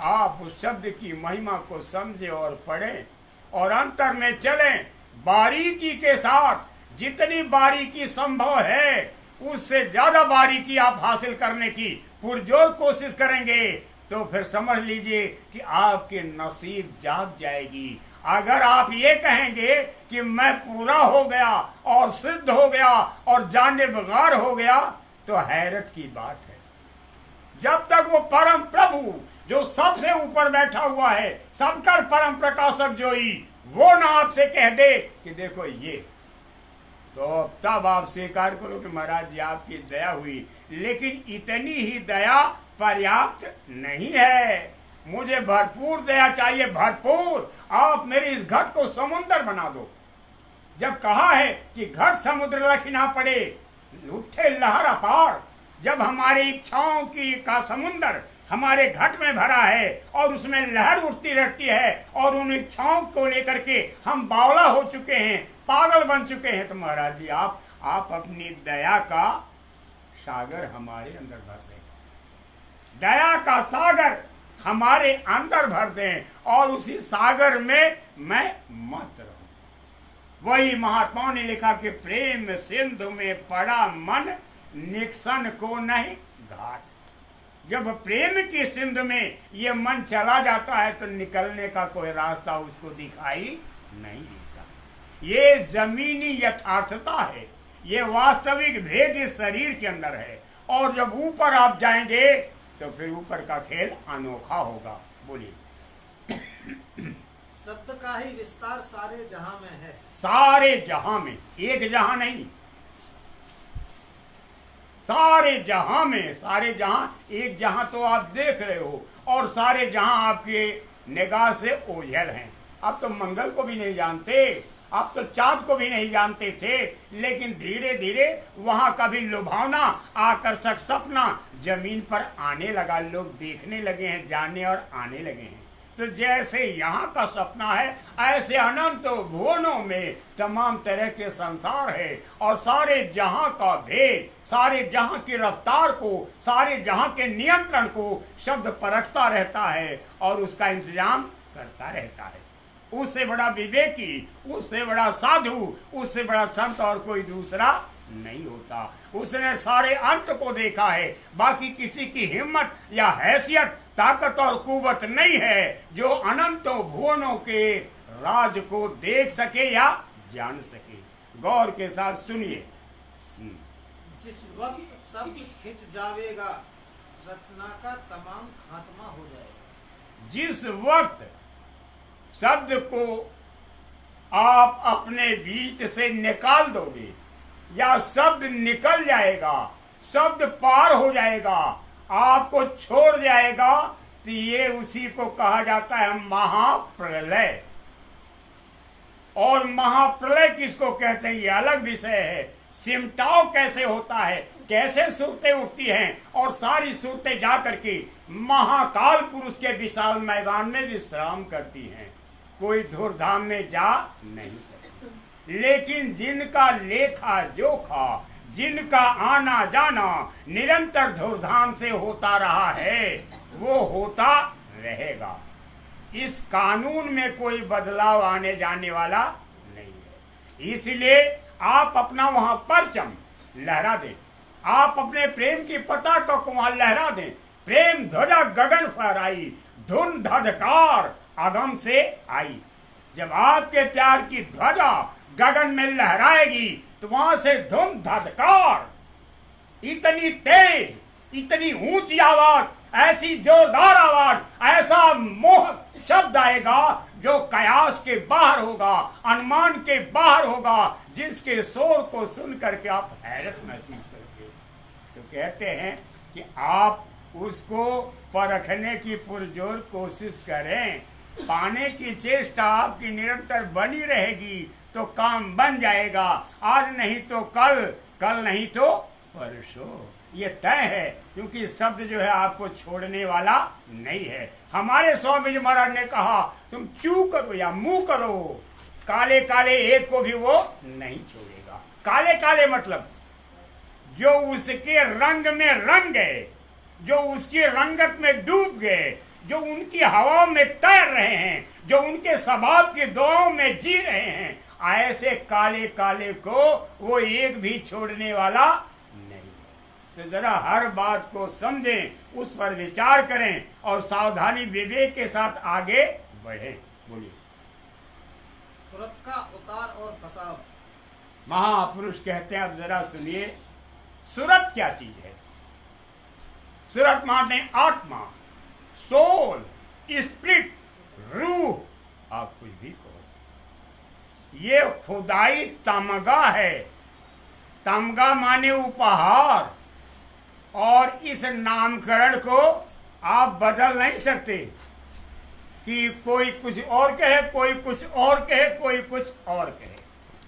S1: आप उस शब्द की महिमा को समझें और पढ़ें और अंतर में चलें, बारीकी के साथ। जितनी बारीकी संभव है उससे ज्यादा बारीकी आप हासिल करने की पुरजोर कोशिश करेंगे तो फिर समझ लीजिए कि आपके नसीब जाग जाएगी। अगर आप ये कहेंगे कि मैं पूरा हो गया और सिद्ध हो गया और जानेबगार हो गया, तो हैरत की बात है। जब तक वो परम प्रभु जो सबसे ऊपर बैठा हुआ है, सबका परम प्रकाशक जोई, वो ना आपसे कह दे कि देखो ये, तो तब आप स्वीकार करो कि महाराज जी आपकी दया हुई। लेकिन इतनी ही दया पर्याप्त नहीं है, मुझे भरपूर दया चाहिए, भरपूर। आप मेरे इस घट को समुद्र बना दो। जब कहा है कि घट समुद्र लखी ना पड़े, उठे लहर अपार, जब हमारी इच्छाओं की का समुद्र हमारे घट में भरा है और उसमें लहर उठती रहती है और उन इच्छाओं को लेकर के हम बावला हो चुके हैं, पागल बन चुके हैं, तो महाराज जी आप अपनी दया का सागर हमारे अंदर भर दें, दया का सागर हमारे अंदर भर दें और उसी सागर में मैं मस्त रहूं। वही महात्माओं ने लिखा कि प्रेम सिंधु में पड़ा मन, निक्सन को नहीं घाट। जब प्रेम की सिंधु में ये मन चला जाता है तो निकलने का कोई रास्ता उसको दिखाई नहीं देता। ये जमीनी यथार्थता है, ये वास्तविक भेद इस शरीर के अंदर है। और जब ऊपर आप जाएंगे तो फिर ऊपर का खेल अनोखा होगा। बोलिए।
S4: शब्द का ही विस्तार सारे जहां में है।
S1: सारे जहां में, एक जहां नहीं, सारे जहां में। सारे जहां, एक जहां तो आप देख रहे हो और सारे जहां आपके निगाह से ओझल हैं। अब तो मंगल को भी नहीं जानते, अब तो चांद को भी नहीं जानते थे, लेकिन धीरे धीरे वहां का भी लुभावना, आकर्षक सपना जमीन पर आने लगा। लोग देखने लगे हैं, जानने और आने लगे हैं। तो जैसे यहाँ का सपना है, ऐसे अनंत भुवनों में तमाम तरह के संसार है और सारे जहां का भेद, सारे जहां की रफ्तार को, सारे जहां के नियंत्रण को शब्द परखता रहता है और उसका इंतजाम करता रहता है। उससे बड़ा विवेकी, उससे बड़ा साधु, उससे बड़ा संत और कोई दूसरा नहीं होता। उसने सारे अंत को देखा है, बाकी किसी की हिम्मत या हैसियत, ताकत और कुवत नहीं है जो अनंतों भुवनों के राज को देख सके या जान सके। गौर के साथ सुनिए।
S4: जिस वक्त शब्द खिंच जावेगा, रचना का तमाम खात्मा हो जाएगा।
S1: जिस वक्त शब्द को आप अपने बीच से निकाल दोगे या शब्द निकल जाएगा, शब्द पार हो जाएगा, आपको छोड़ जाएगा, तो ये उसी को कहा जाता है महाप्रलय। और महाप्रलय किसको कहते हैं, ये अलग विषय है। सिमटाव कैसे होता है, कैसे सूरतें उठती हैं और सारी सूरतें जा करके महाकाल पुरुष के विशाल मैदान में विश्राम करती हैं। कोई धूर्धाम में जा नहीं सकती। लेकिन जिनका लेखा जोखा, जिनका आना जाना निरंतर धूर्धाम से होता रहा है, वो होता रहेगा। इस कानून में कोई बदलाव आने जाने वाला नहीं है। इसलिए आप अपना वहां परचम लहरा दें, आप अपने प्रेम की पताका को वहां लहरा दें। प्रेम ध्वजा गगन फहराई, धुन धधकार आगम से आई। जब आपके प्यार की ध्वजा गगन में लहराएगी तो वहां से धुन धधकार, इतनी तेज, इतनी ऊंची आवाज, ऐसी जोरदार आवाज, ऐसा मोह शब्द आएगा जो कयास के बाहर होगा, अनुमान के बाहर होगा, जिसके शोर को सुन करके आप हैरत महसूस करोगे। तो कहते हैं कि आप उसको परखने की पुरजोर कोशिश करें, पाने की चेष्टा आपकी निरंतर बनी रहेगी। तो काम बन जाएगा, आज नहीं तो कल, कल नहीं तो परसों, ये तय है। क्योंकि शब्द जो है आपको छोड़ने वाला नहीं है। हमारे स्वामी जी महाराज ने कहा तुम चू करो या मुंह करो, काले काले एक को भी वो नहीं छोड़ेगा। काले काले मतलब जो उसके रंग में रंग गए, जो उसकी रंगत में डूब गए, जो उनकी हवाओं में तैर रहे हैं, जो उनके स्वभाव की दुआओं में जी रहे हैं, ऐसे काले काले को वो एक भी छोड़ने वाला नहीं है। तो जरा हर बात को समझें, उस पर विचार करें और सावधानी विवेक के साथ आगे बढ़ें। बोलिए।
S4: सूरत का उतार और फसाव।
S1: महापुरुष कहते हैं, अब जरा सुनिए, सूरत क्या चीज है? सूरत माने आत्मा, सोल, स्पिरिट, रूह, आप कुछ भी कहो। ये खुदाई तमगा है। तमगा माने उपहार, और इस नामकरण को आप बदल नहीं सकते कि कोई कुछ और कहे, कोई कुछ और कहे, कोई कुछ और कहे।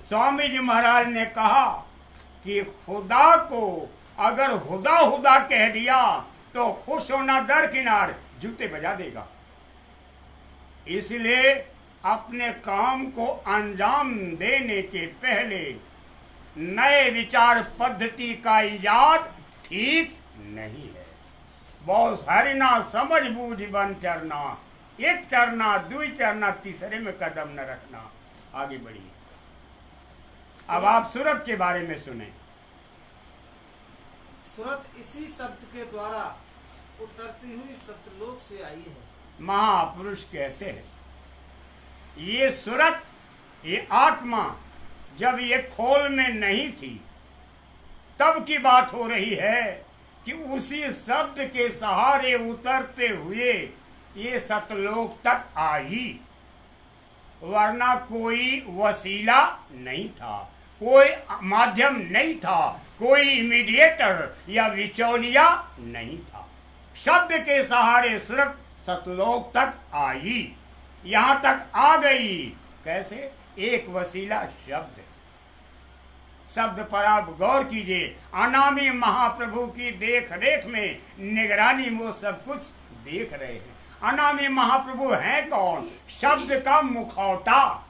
S1: स्वामी जी महाराज ने कहा कि खुदा को अगर हुदा हुदा कह दिया तो खुश होना दरकिनार, जूते बजा देगा। इसलिए अपने काम को अंजाम देने के पहले नए विचार पद्धति का इजाद ठीक नहीं है। बहुत हरिना समझ बूझ बन चरना, एक चरना दुई चरना, तीसरे में कदम न रखना। आगे बढ़िए। अब आप सूरत के बारे में सुने।
S4: सूरत इसी शब्द के द्वारा उतरती हुई सत्यलोक से आई है।
S1: महापुरुष कहते हैं ये सूरत, ये आत्मा जब ये खोल में नहीं थी तब की बात हो रही है कि उसी शब्द के सहारे उतरते हुए ये सतलोक तक आई, वरना कोई वसीला नहीं था, कोई माध्यम नहीं था, कोई इमीडिएटर या विचौलिया नहीं था। शब्द के सहारे सूरत सतलोक तक आई, यहां तक आ गई। कैसे? एक वसीला शब्द। शब्द पर आप गौर कीजिए। अनामी महाप्रभु की देख रेख में, निगरानी में वो सब कुछ देख रहे हैं। अनामी महाप्रभु हैं कौन? शब्द का मुखौटा।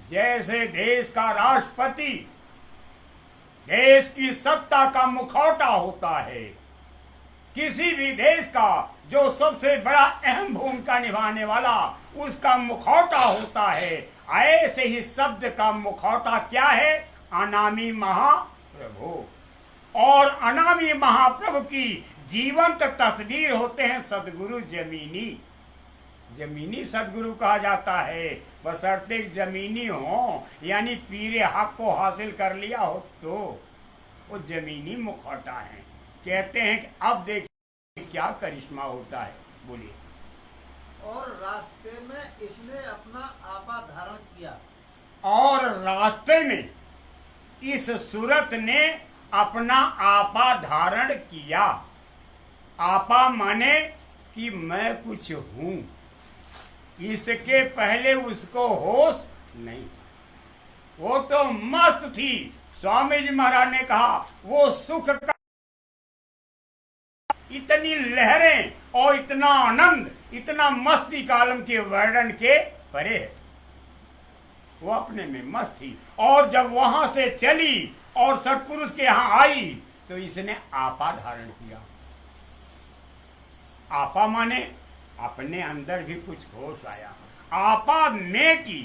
S1: जैसे देश का राष्ट्रपति देश की सत्ता का मुखौटा होता है, किसी भी देश का जो सबसे बड़ा अहम भूमिका निभाने वाला उसका मुखौटा होता है, ऐसे ही शब्द का मुखौटा क्या है? अनामी महाप्रभु। और अनामी महाप्रभु की जीवंत तस्वीर होते हैं सदगुरु जमीनी। जमीनी सदगुरु कहा जाता है, बशर्ते जमीनी हो, यानी पीरे हक को हासिल कर लिया हो तो वो जमीनी मुखौटा है। कहते हैं कि अब देखिए क्या करिश्मा होता है। बोलिए।
S4: और रास्ते में इसने अपना आपा धारण किया।
S1: और रास्ते में इस सूरत ने अपना आपा धारण किया। आपा माने कि मैं कुछ हूं। इसके पहले उसको होश नहीं था, वो तो मस्त थी। स्वामी जी महाराज ने कहा वो सुख का इतनी लहरें और इतना आनंद, इतना मस्ती कालम के वर्णन के परे है। वो अपने में मस्त थी, और जब वहां से चली और सत्पुरुष के यहां आई तो इसने आपा धारण किया। आपा माने अपने अंदर भी कुछ होश आया। आपा में की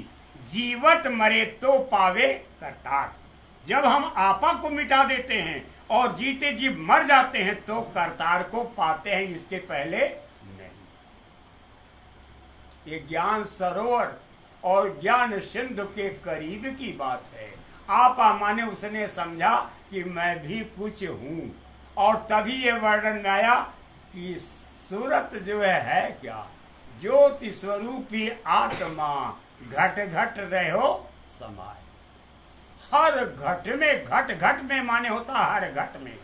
S1: जीवत मरे तो पावे करतार्थ। जब हम आपा को मिटा देते हैं और जीते जी मर जाते हैं तो करतार को पाते हैं, इसके पहले नहीं। ये ज्ञान सरोवर और ज्ञान सिंधु के करीब की बात है। आपा माने उसने समझा कि मैं भी कुछ हूं, और तभी ये वर्णन में आया कि सूरत जो है क्या? ज्योति स्वरूपी आत्मा घट घट रहो समाय। हर घट में, घट घट में माने होता हर घट में,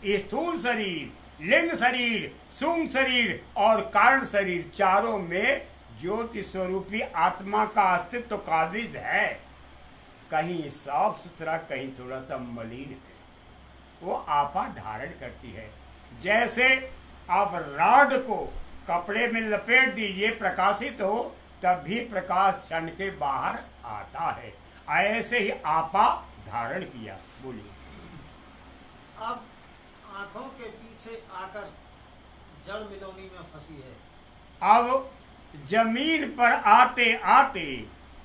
S1: स्थूल शरीर, लिंग शरीर, सूक्ष्म शरीर और कारण शरीर, चारों में ज्योति स्वरूपी आत्मा का अस्तित्व तो काबिज है, कहीं साफ सुथरा, कहीं थोड़ा सा मलिन है, वो आपा धारण करती है। जैसे आप राड को कपड़े में लपेट दीजिए, प्रकाशित हो, तब भी प्रकाश क्षण के बाहर आता है। ऐसे ही आपा धारण किया। बोलिए।
S4: अब आंखों के पीछे आकर जड़ मिलौनी में फंसी है।
S1: अब जमीन पर आते आते,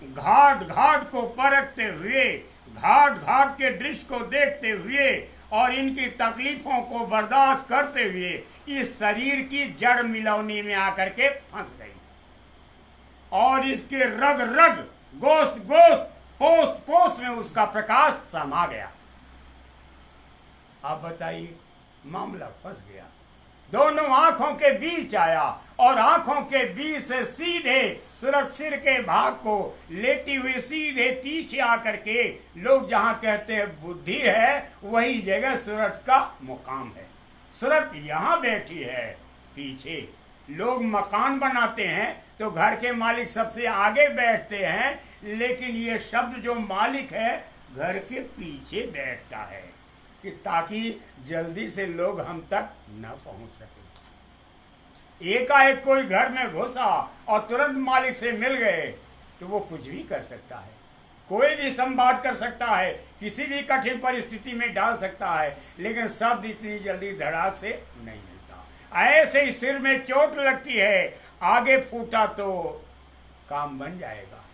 S1: घाट घाट को परखते हुए, घाट घाट के दृश्य को देखते हुए और इनकी तकलीफों को बर्दाश्त करते हुए इस शरीर की जड़ मिलौनी में आकर के फंस गई और इसके रग रग, गोश्त गोश्त, पोस पोस में उसका प्रकाश समा गया। अब बताइए, मामला फंस गया, दोनों आंखों के बीच आया और आंखों के बीच से सीधे सूरज सिर के भाग को लेटी हुई सीधे पीछे आकर के, लोग जहां कहते हैं बुद्धि है, वही जगह सूरज का मुकाम है। सूरज यहां बैठी है पीछे। लोग मकान बनाते हैं तो घर के मालिक सबसे आगे बैठते हैं, लेकिन ये शब्द जो मालिक है घर के पीछे बैठता है कि ताकि जल्दी से लोग हम तक न पहुंच सके। एकाएक कोई घर में घुसा और तुरंत मालिक से मिल गए तो वो कुछ भी कर सकता है, कोई भी संवाद कर सकता है, किसी भी कठिन परिस्थिति में डाल सकता है, लेकिन शब्द इतनी जल्दी धड़ाक से नहीं मिलता। ऐसे ही सिर में चोट लगती है, आगे फूटा तो काम बन जाएगा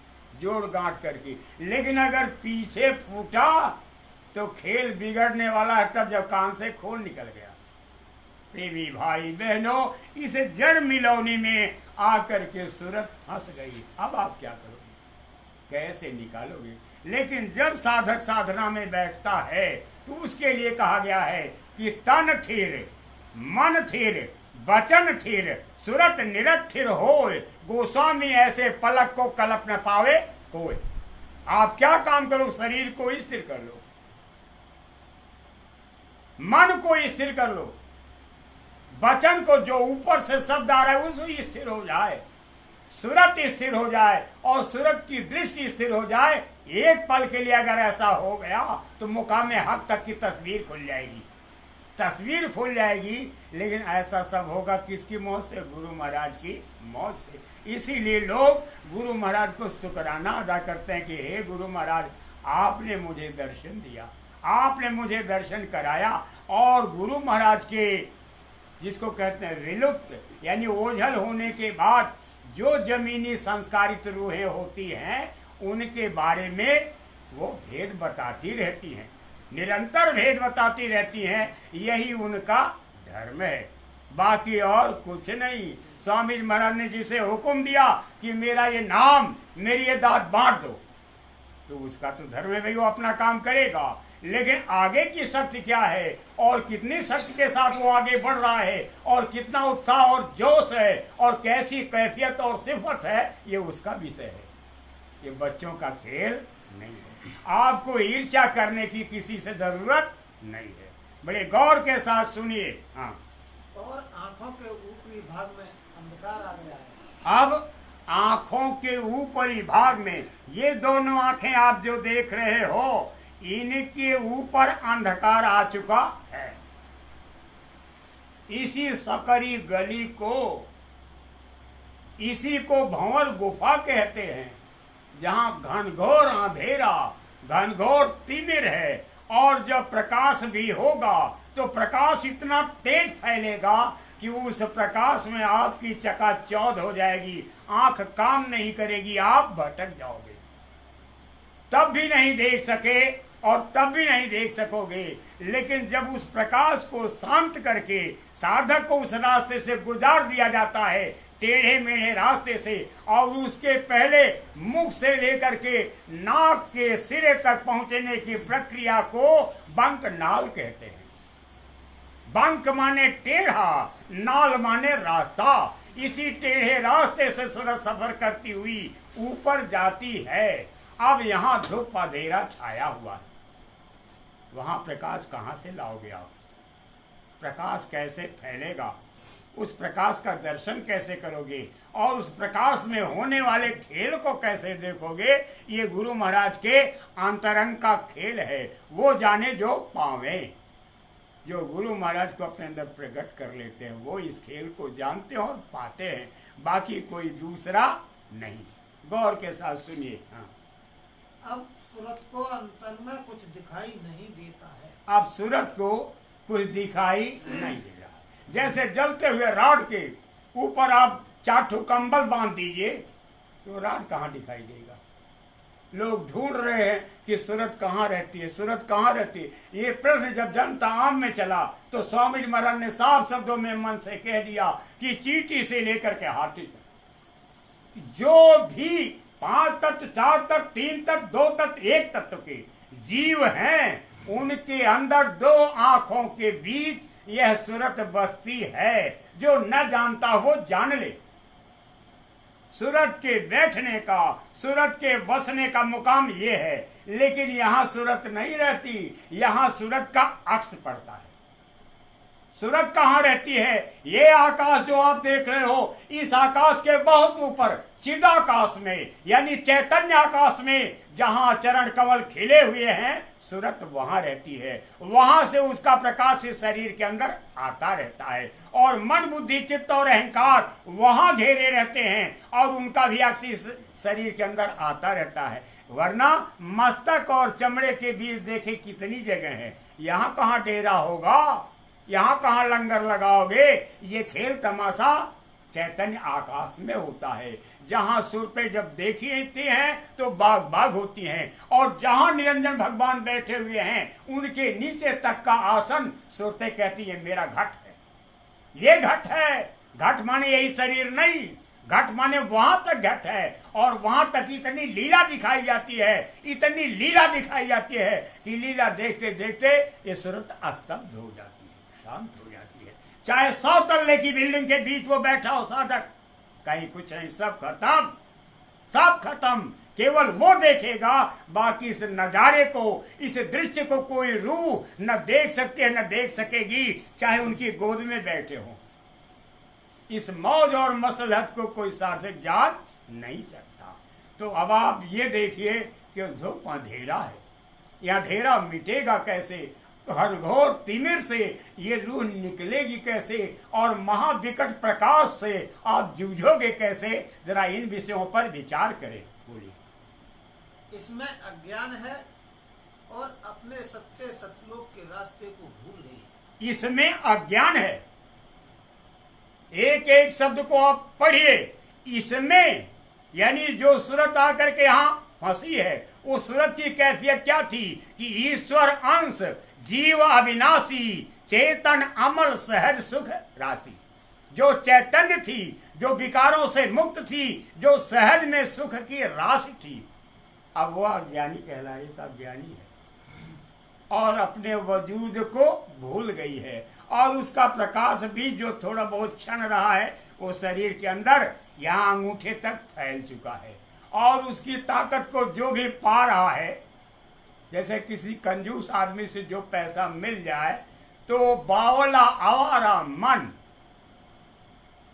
S1: जोड़ गांठ करके, लेकिन अगर पीछे फूटा तो खेल बिगड़ने वाला है तब जब कान से खून निकल गया। प्रेमी भाई बहनों, इस जड़ मिलौनी में आकर के सूरत फंस गई। अब आप क्या करोगे, कैसे निकालोगे? लेकिन जब साधक साधना में बैठता है तो उसके लिए कहा गया है कि तन थिर, मन थिर, वचन थिर, सूरत निरथिर होए, गोस्वामी ऐसे पलक को कलप न पावे कोई। आप क्या काम करो, शरीर को स्थिर कर लो, मन को स्थिर कर लो, वचन को जो ऊपर से शब्द आ रहा है उसको स्थिर हो जाए, सूरत स्थिर हो जाए और सूरत की दृष्टि स्थिर हो जाए। एक पल के लिए अगर ऐसा हो गया तो मुकाम हक तक की तस्वीर खुल जाएगी, तस्वीर खुल जाएगी। लेकिन ऐसा सब होगा किसकी मौत से? गुरु महाराज की मौत से। इसीलिए लोग गुरु महाराज को शुक्राना अदा करते हैं कि हे गुरु महाराज, आपने मुझे दर्शन दिया, आपने मुझे दर्शन कराया। और गुरु महाराज के जिसको कहते हैं विलुप्त यानी ओझल होने के बाद जो जमीनी संस्कारित रूहें होती हैं, उनके बारे में वो भेद बताती रहती हैं, निरंतर भेद बताती रहती हैं। यही उनका धर्म है, बाकी और कुछ नहीं। स्वामी महाराज ने जिसे हुक्म दिया कि मेरा ये नाम, मेरी ये दात बांट दो, तो उसका तो धर्म है भाई, वो अपना काम करेगा। लेकिन आगे की शक्ति क्या है और कितनी शक्ति के साथ वो आगे बढ़ रहा है और कितना उत्साह और जोश है और कैसी कैफियत और सिफत है, ये उसका विषय है। ये बच्चों का खेल नहीं है। आपको ईर्ष्या करने की किसी से जरूरत नहीं है। बड़े गौर के साथ सुनिए। हाँ,
S4: और आंखों के ऊपरी भाग में अंधकार आ गया है।
S1: अब आंखों के ऊपरी भाग में ये दोनों आंखें आप जो देख रहे हो, इनके ऊपर अंधकार आ चुका है। इसी सकरी गली को, इसी को भंवर गुफा कहते हैं, जहां घनघोर अंधेरा, घनघोर तिमिर है। और जब प्रकाश भी होगा तो प्रकाश इतना तेज फैलेगा कि उस प्रकाश में आपकी चकाचौंध हो जाएगी, आंख काम नहीं करेगी, आप भटक जाओगे, तब भी नहीं देख सके और तब भी नहीं देख सकोगे। लेकिन जब उस प्रकाश को शांत करके साधक को उस रास्ते से गुजार दिया जाता है, टेढ़े मेढ़े रास्ते से, और उसके पहले मुख से लेकर के नाक के सिरे तक पहुंचने की प्रक्रिया को बंक नाल कहते हैं। बंक माने टेढ़ा, नाल माने रास्ता। इसी टेढ़े रास्ते से सूरज सफर करती हुई ऊपर जाती है। अब यहाँ धूप अंधेरा छाया हुआ है, वहां प्रकाश कहां से लाओगे आप? प्रकाश कैसे फैलेगा? उस प्रकाश का दर्शन कैसे करोगे और उस प्रकाश में होने वाले खेल को कैसे देखोगे? ये गुरु महाराज के अंतरंग का खेल है, वो जाने जो पावे। जो गुरु महाराज को अपने अंदर प्रकट कर लेते हैं वो इस खेल को जानते हैं और पाते हैं, बाकी कोई दूसरा नहीं। गौर के साथ सुनिए। हाँ,
S4: अब सूरत को अंतर में कुछ दिखाई नहीं देता है।
S1: अब सूरत को कुछ दिखाई नहीं दे रहा। जैसे जलते हुए राड के ऊपर आप चाठू कंबल बांध दीजिए तो राड कहाँ दिखाई देगा? लोग ढूंढ रहे हैं कि सूरत कहाँ रहती है, सूरत कहाँ रहती है। ये प्रश्न जब जनता आम में चला तो स्वामी जी महाराज ने साफ शब्दों में मन से कह दिया कि चींटी से लेकर के हाथी तक जो भी 5 तत्व, 4 तत्व, 3 तत्व, 2 तत्व, 1 तत्व के जीव हैं, उनके अंदर 2 आंखों के बीच यह सूरत बसती है। जो न जानता वो जान ले। सूरत के बैठने का, सूरत के बसने का मुकाम ये है, लेकिन यहाँ सूरत नहीं रहती, यहाँ सूरत का अक्स पड़ता है। सूरत कहाँ रहती है? ये आकाश जो आप देख रहे हो, इस आकाश के बहुत ऊपर चिदाकाश में, यानी चैतन्य आकाश में जहाँ चरण कमल खिले हुए हैं, सूरत वहां रहती है। वहां से उसका प्रकाश इस शरीर के अंदर आता रहता है और मन, बुद्धि, चित्त और अहंकार वहां घेरे रहते हैं और उनका भी अक्स इस शरीर के अंदर आता रहता है। वरना मस्तक और चमड़े के बीच देखे कितनी जगह है, यहाँ कहाँ डेरा होगा, यहाँ कहाँ लंगर लगाओगे? ये खेल तमाशा चैतन्य आकाश में होता है। जहाँ सूरतें जब देखी जाती हैं तो बाग बाग होती हैं, और जहाँ निरंजन भगवान बैठे हुए हैं उनके नीचे तक का आसन सूरतें कहती है मेरा घट है, ये घट है। घट माने यही शरीर नहीं, घट माने वहां तक घट है, और वहां तक इतनी लीला दिखाई जाती है, इतनी लीला दिखाई जाती है कि लीला देखते देखते ये सूरत अस्तब्ध हो जाती है, शांत हो जाती है। चाहे 100 तल्ले की बिल्डिंग के बीच वो बैठा हो साधक, कहीं कुछ नहीं, सब खत्म, सब खत्म। केवल वो देखेगा, बाकी इस नजारे को, इस दृश्य को कोई रूह न देख सकती है, न देख सकेगी, चाहे उनकी गोद में बैठे हो। इस मौज और मसलहत को कोई साधक जान नहीं सकता। तो अब आप ये देखिए कि धूप अंधेरा है, यह अंधेरा मिटेगा कैसे? हर घोर तिमिर से ये रूह निकलेगी कैसे, और महाविकट प्रकाश से आप जूझोगे कैसे? जरा इन विषयों पर विचार करें। बोलिए।
S4: इसमें अज्ञान है और अपने सच्चे सतलोक के रास्ते को भूल गई है।
S1: इसमें अज्ञान है, एक एक शब्द को आप पढ़िए। इसमें यानी जो सूरत आकर के यहाँ फंसी है, उस सूरत की कैफियत क्या थी कि ईश्वर अंश, जीव अविनाशी, चेतन अमल, सहज सुख राशि। जो चैतन्य थी, जो विकारों से मुक्त थी, जो सहज में सुख की राशि थी, अब वह अज्ञानी कहलाए का ज्ञानी है और अपने वजूद को भूल गई है। और उसका प्रकाश भी जो थोड़ा बहुत क्षण रहा है वो शरीर के अंदर यहाँ अंगूठे तक फैल चुका है, और उसकी ताकत को जो भी पा रहा है, जैसे किसी कंजूस आदमी से जो पैसा मिल जाए तो बावला आवारा मन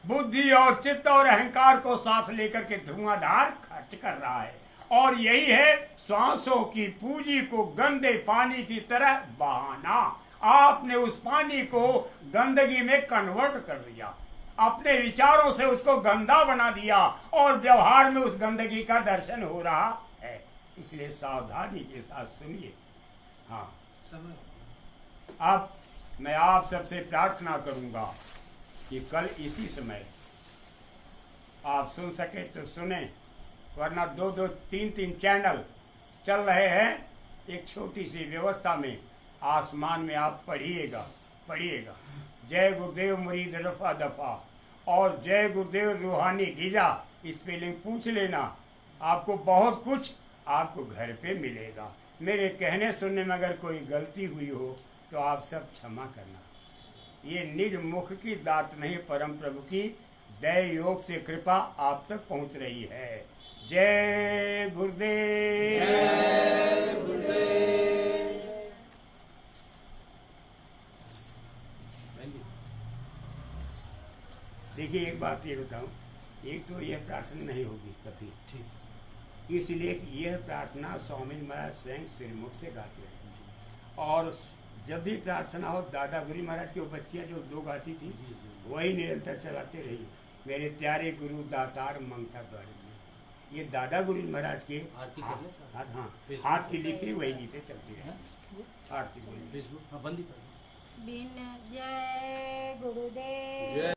S1: बुद्धि और चित्त और अहंकार को साथ लेकर के धुआंधार खर्च कर रहा है। और यही है श्वासों की पूंजी को गंदे पानी की तरह बहाना। आपने उस पानी को गंदगी में कन्वर्ट कर दिया, अपने विचारों से उसको गंदा बना दिया, और व्यवहार में उस गंदगी का दर्शन हो रहा है। इसलिए सावधानी के साथ सुनिए। हाँ, अब मैं आप सबसे प्रार्थना करूंगा कि कल इसी समय आप सुन सके तो सुने, वरना 2-2, 3-3 चैनल चल रहे हैं एक छोटी सी व्यवस्था में। आसमान में आप पढ़िएगा। जय गुरुदेव मुरीद रफा दफा और जय गुरुदेव रूहानी गिजा, स्पेलिंग पूछ लेना, आपको बहुत कुछ आपको घर पे मिलेगा। मेरे कहने सुनने में अगर कोई गलती हुई हो तो आप सब क्षमा करना। ये निज मुख की दात नहीं, परम प्रभु की दया योग से कृपा आप तक पहुंच रही है। जय गुरुदेव।
S2: जय गुरुदेव।
S1: देखिए एक बात ये बताऊं, एक तो यह प्रार्थना नहीं होगी कभी,
S5: ठीक।
S1: इसलिए कि यह प्रार्थना स्वामी महाराज स्वयं श्रीमुख से गाते हैं। और जब भी प्रार्थना हो दादा गुरु महाराज की वो बच्चियाँ जो 2 गाती थी
S5: जी, जी।
S1: वही निरंतर चलाते रही। मेरे प्यारे गुरु दातार मंगता द्वारे जी, ये दादा गुरु महाराज के
S5: आरती
S1: हाथ
S5: कर ले साहब।
S1: हाथ- हाँ
S5: फेसबुक
S1: हाथ की लिखी वही गीतें चलती हैं। आरती बोलिए।
S5: फेसबुक हाँ बंद ही कर दो।
S3: बिन जय गुरुदेव।
S2: जय